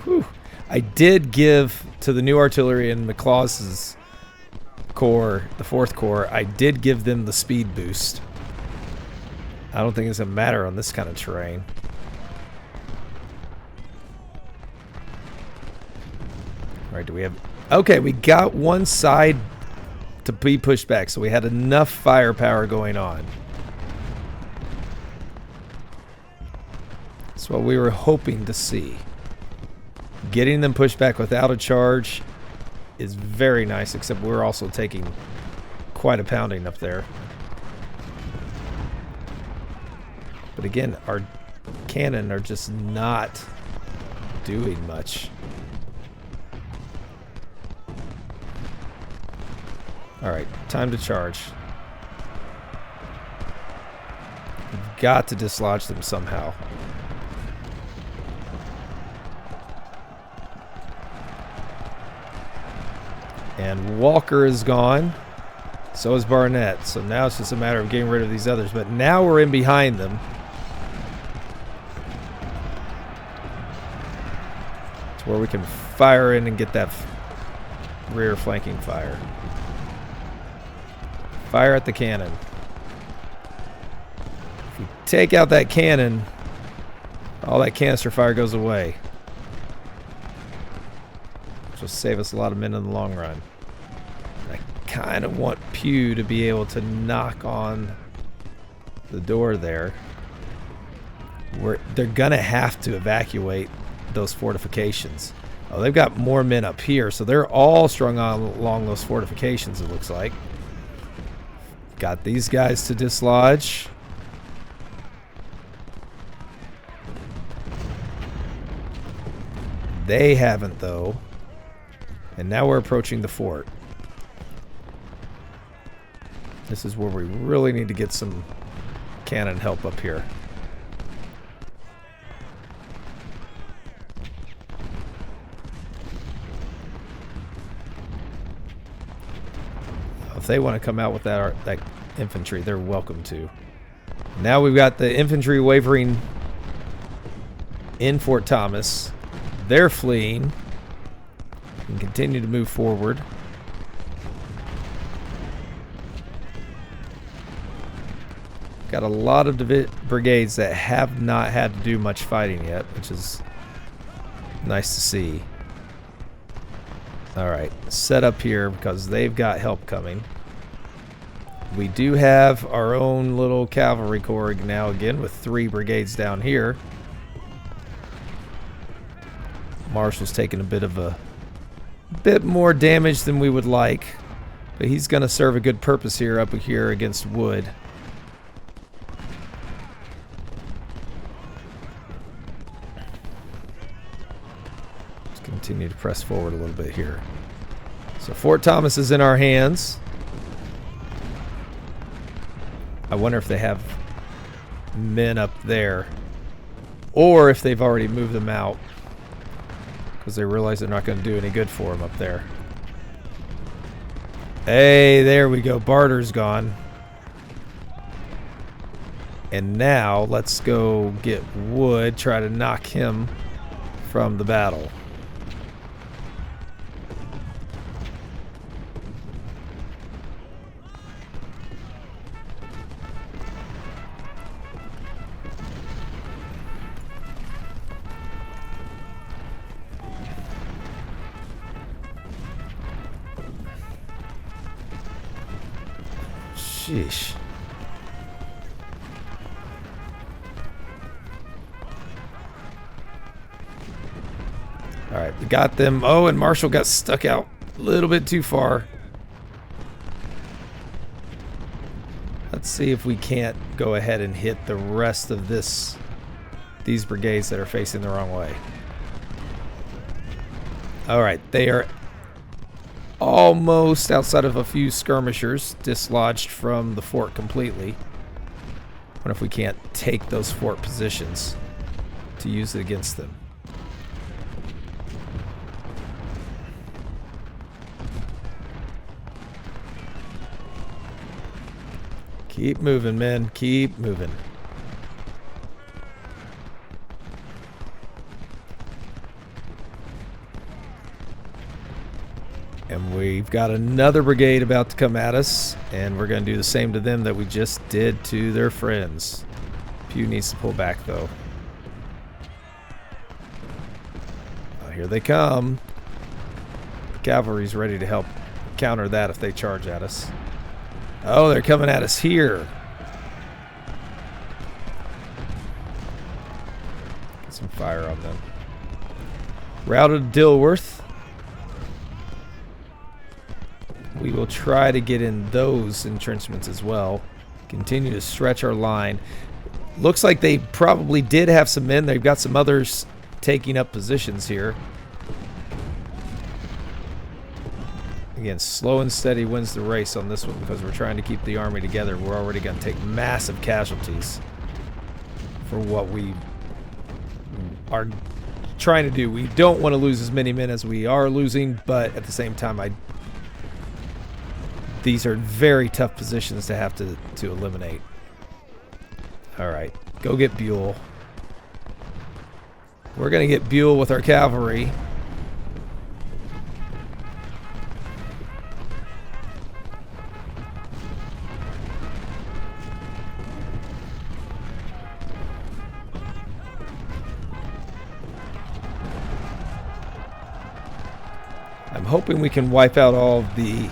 Whew. I did give to the new artillery in McLaws' corps, the 4th Corps, I did give them the speed boost. I don't think it's a matter on this kind of terrain. right, do we have... Okay, we got one side to be pushed back, so we had enough firepower going on. That's what we were hoping to see. Getting them pushed back without a charge is very nice, except we're also taking quite a pounding up there. But again, our cannon are just not doing much. Alright, time to charge. We've got to dislodge them somehow. And Walker is gone. So is Barnett. So now it's just a matter of getting rid of these others. But now we're in behind them. It's where we can fire in and get that rear flanking fire. Fire at the cannon. If we take out that cannon, all that canister fire goes away. Which will save us a lot of men in the long run. I kind of want Pew to be able to knock on the door there. They're going to have to evacuate those fortifications. Oh, they've got more men up here, so they're all strung on along those fortifications, it looks like. Got these guys to dislodge. They haven't, though. And now we're approaching the fort. This is where we really need to get some cannon help up here. If they want to come out with that infantry, they're welcome to. Now we've got the infantry wavering in Fort Thomas. They're fleeing. We can continue to move forward. Got a lot of brigades that have not had to do much fighting yet, which is nice to see. Alright, set up here because they've got help coming. We do have our own little cavalry corps now again with 3 brigades down here. Marshall's taking a bit more damage than we would like, but he's going to serve a good purpose here up here against Wood. Let's continue to press forward a little bit here. So Fort Thomas is in our hands. I wonder if they have men up there, or if they've already moved them out because they realize they're not going to do any good for them up there. Hey, there we go. Barter's gone. And now let's go get Wood, try to knock him from the battle. Sheesh. Alright, we got them. Oh, and Marshall got stuck out a little bit too far. Let's see if we can't go ahead and hit the rest of these brigades that are facing the wrong way. Alright, they are almost outside of a few skirmishers, dislodged from the fort completely. Wonder if we can't take those fort positions to use it against them. Keep moving, men. Keep moving. And we've got another brigade about to come at us, and we're going to do the same to them that we just did to their friends. Pew needs to pull back, though. Oh, here they come. Cavalry's ready to help counter that if they charge at us. Oh, they're coming at us here. Get some fire on them. Routed Dilworth. We will try to get in those entrenchments as well. Continue to stretch our line. Looks like they probably did have some men. They've got some others taking up positions here. Again, slow and steady wins the race on this one because we're trying to keep the army together. We're already going to take massive casualties for what we are trying to do. We don't want to lose as many men as we are losing, but at the same time, these are very tough positions to have to eliminate. All right, go get Buell. We're going to get Buell with our cavalry. I'm hoping we can wipe out all of the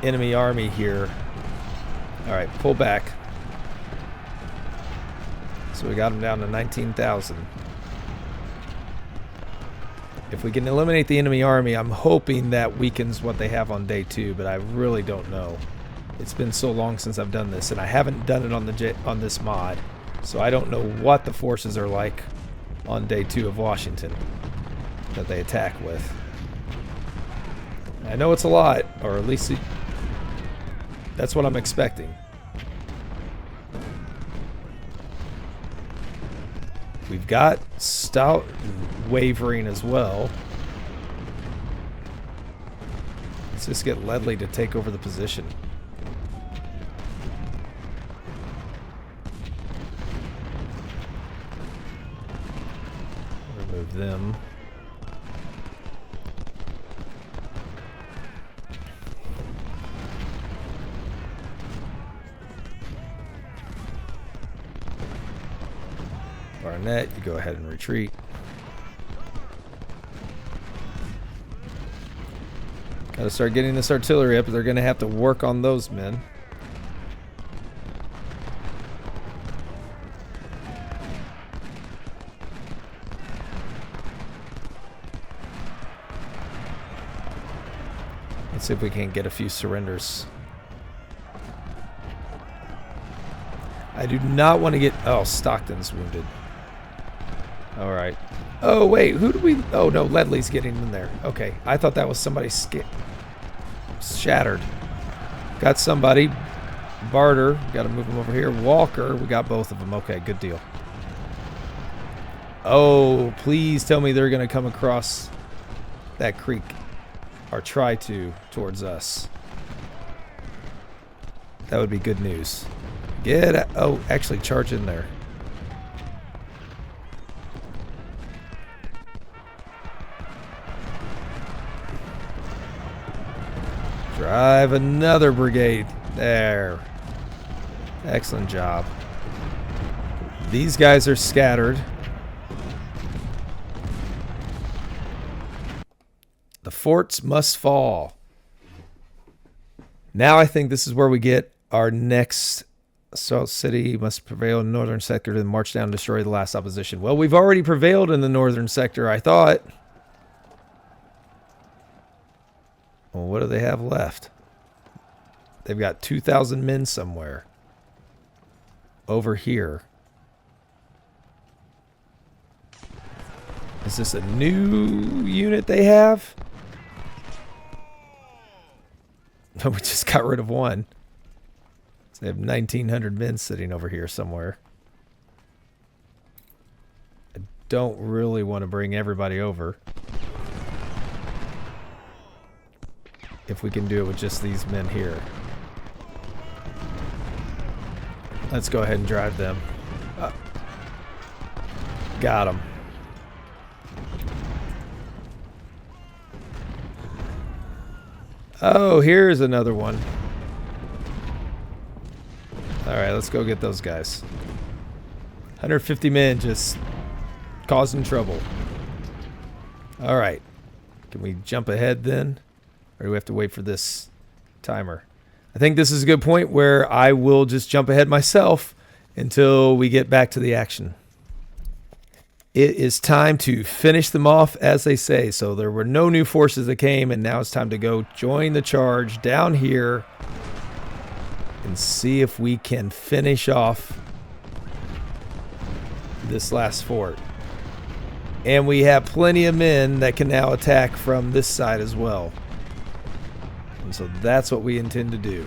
enemy army here. All right, pull back. So we got them down to 19,000. If we can eliminate the enemy army, I'm hoping that weakens what they have on day 2, but I really don't know. It's been so long since I've done this, and I haven't done it on this mod, so I don't know what the forces are like on day 2 of Washington that they attack with. I know it's a lot, or at least that's what I'm expecting. We've got stout wavering as well. Let's just get Ledley to take over the position. Remove them. Barnett, you go ahead and retreat. Got to start getting this artillery up. They're going to have to work on those men. Let's see if we can get a few surrenders. I do not want to get... Oh, Stockton's wounded. All right. Oh, wait. Who do we... Oh, no. Ledley's getting in there. Okay. I thought that was somebody shattered. Got somebody. Barter. Got to move him over here. Walker. We got both of them. Okay. Good deal. Oh, please tell me they're going to come across that creek. Or try to towards us. That would be good news. Get... Oh, actually charge in there. Drive another brigade. There. Excellent job. These guys are scattered. The forts must fall. Now I think this is where we get our next... Salt City must prevail in the northern sector and march down and destroy the last opposition. Well, we've already prevailed in the northern sector, I thought. Well, what do they have left? They've got 2,000 men somewhere. Over here. Is this a new unit they have? No, we just got rid of one. So they have 1,900 men sitting over here somewhere. I don't really want to bring everybody over. If we can do it with just these men here. Let's go ahead and drive them. Got them. Oh, here's another one. Alright, let's go get those guys. 150 men just causing trouble. Alright, Can we jump ahead then? Or do we have to wait for this timer? I think this is a good point where I will just jump ahead myself until we get back to the action. It is time to finish them off, as they say. So there were no new forces that came, and now it's time to go join the charge down here and see if we can finish off this last fort. And we have plenty of men that can now attack from this side as well. And so that's what we intend to do.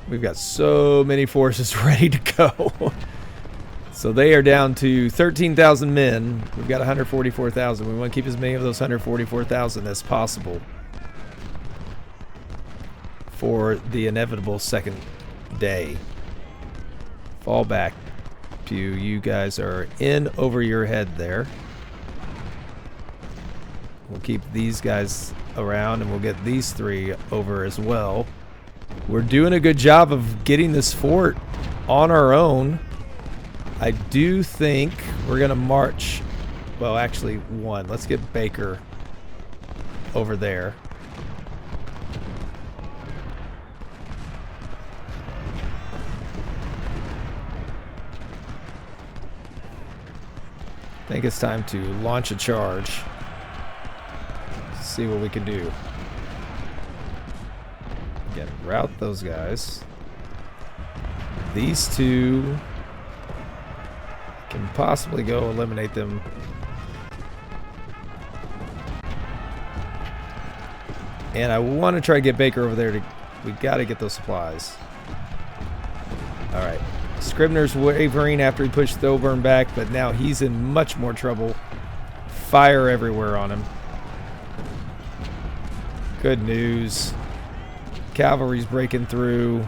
We've got so many forces ready to go. So they are down to 13,000 men. We've got 144,000. We want to keep as many of those 144,000 as possible for the inevitable second day. Fall back. You guys are in over your head there. We'll keep these guys around, and we'll get these three over as well. We're doing a good job of getting this fort on our own. I do think we're going to march. Well, actually, one. Let's get Baker over there. I think it's time to launch a charge. See what we can do. Again, route those guys. These two can possibly go eliminate them. And I want to try to get Baker over there. We got to get those supplies. All right. Scribner's wavering after he pushed Thoburn back, but now he's in much more trouble. Fire everywhere on him. Good news. Cavalry's breaking through.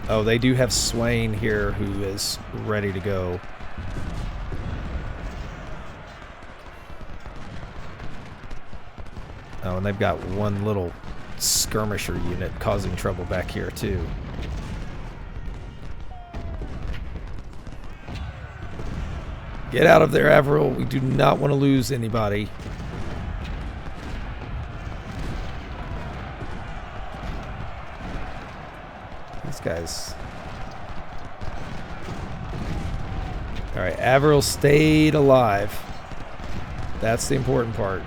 Oh, they do have Swain here who is ready to go. Oh, and they've got one little skirmisher unit causing trouble back here too. Get out of there, Averill. We do not want to lose anybody. These guys. Alright, Averill stayed alive. That's the important part.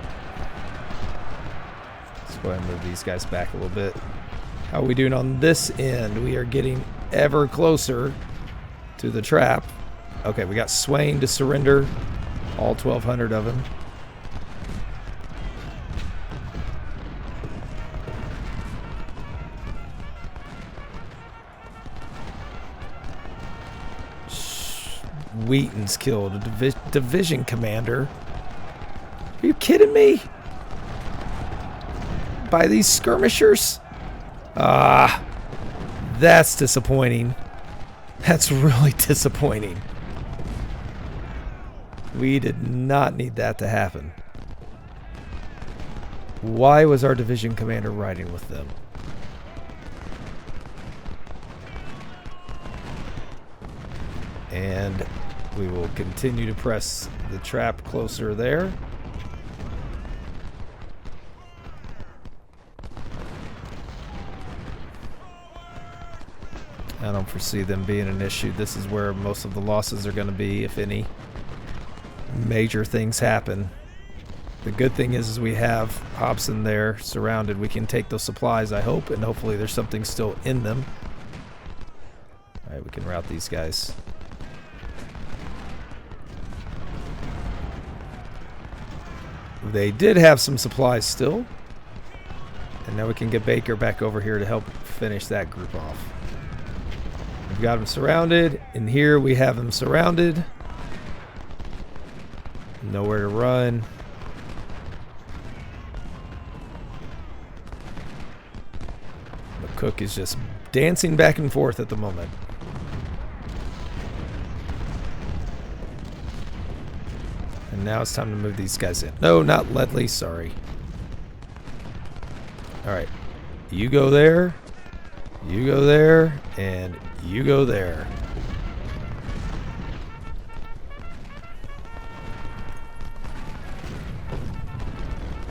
Let's go ahead and move these guys back a little bit. How are we doing on this end? We are getting ever closer to the trap. Okay, we got Swain to surrender. All 1,200 of them. Wheaton's killed a division commander. Are you kidding me? By these skirmishers? Ah, that's disappointing. That's really disappointing. We did not need that to happen. Why was our division commander riding with them? And we will continue to press the trap closer there. I don't foresee them being an issue. This is where most of the losses are going to be, if any major things happen. The good thing is we have Hobson there surrounded. We can take those supplies, I hope, and hopefully there's something still in them. Alright, we can route these guys. They did have some supplies still. And now we can get Baker back over here to help finish that group off. We've got them surrounded, and here we have them surrounded. Nowhere to run. McCook is just dancing back and forth at the moment. And now it's time to move these guys in. No, not Ledley, sorry. Alright. You go there, and You go there.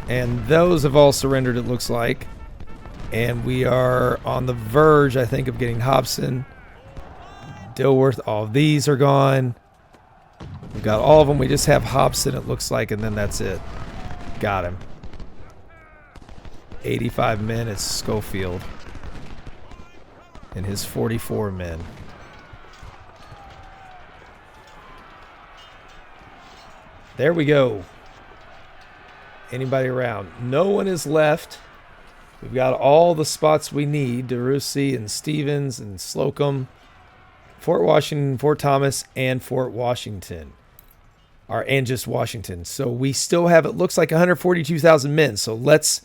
And those have all surrendered, it looks like. And we are on the verge, I think, of getting Hobson. Dilworth, all of these are gone. We've got all of them. We just have Hobson, it looks like, and then that's it. Got him. 85 men, it's Schofield. And his 44 men. There we go. Anybody around? No one is left. We've got all the spots we need. DeRussy and Stevens and Slocum. Fort Washington, Fort Thomas, and Fort Washington. And just Washington. So we still have, it looks like 142,000 men. So let's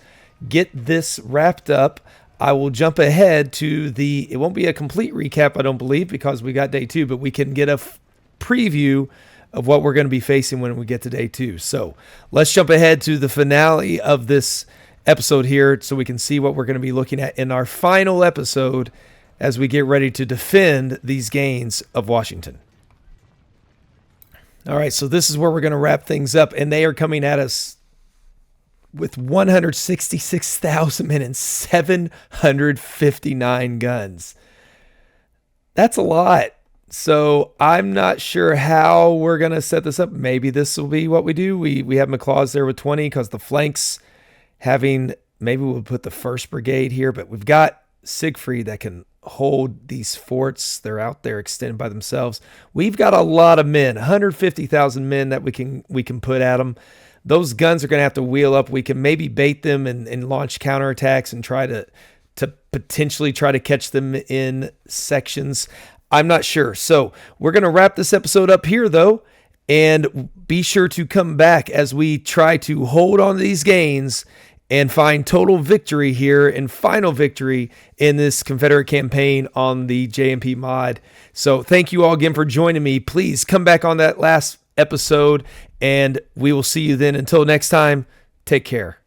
get this wrapped up. I will jump ahead to it won't be a complete recap, I don't believe, because we got day 2, but we can get a preview of what we're going to be facing when we get to day 2. So let's jump ahead to the finale of this episode here so we can see what we're going to be looking at in our final episode as we get ready to defend these gains of Washington. All right, so this is where we're going to wrap things up, and they are coming at us with 166,000 men and 759 guns. That's a lot. So I'm not sure how we're going to set this up. Maybe this will be what we do. We have McLaws there with 20 because the flanks maybe we'll put the 1st Brigade here, but we've got Siegfried that can hold these forts. They're out there extended by themselves. We've got a lot of men, 150,000 men that we can put at them. Those guns are going to have to wheel up. We can maybe bait them and launch counterattacks and try to potentially try to catch them in sections. I'm not sure. So we're going to wrap this episode up here, though, and be sure to come back as we try to hold on to these gains and find total victory here and final victory in this Confederate campaign on the JMP mod. So thank you all again for joining me. Please come back on that last episode, and we will see you then. Until next time, take care.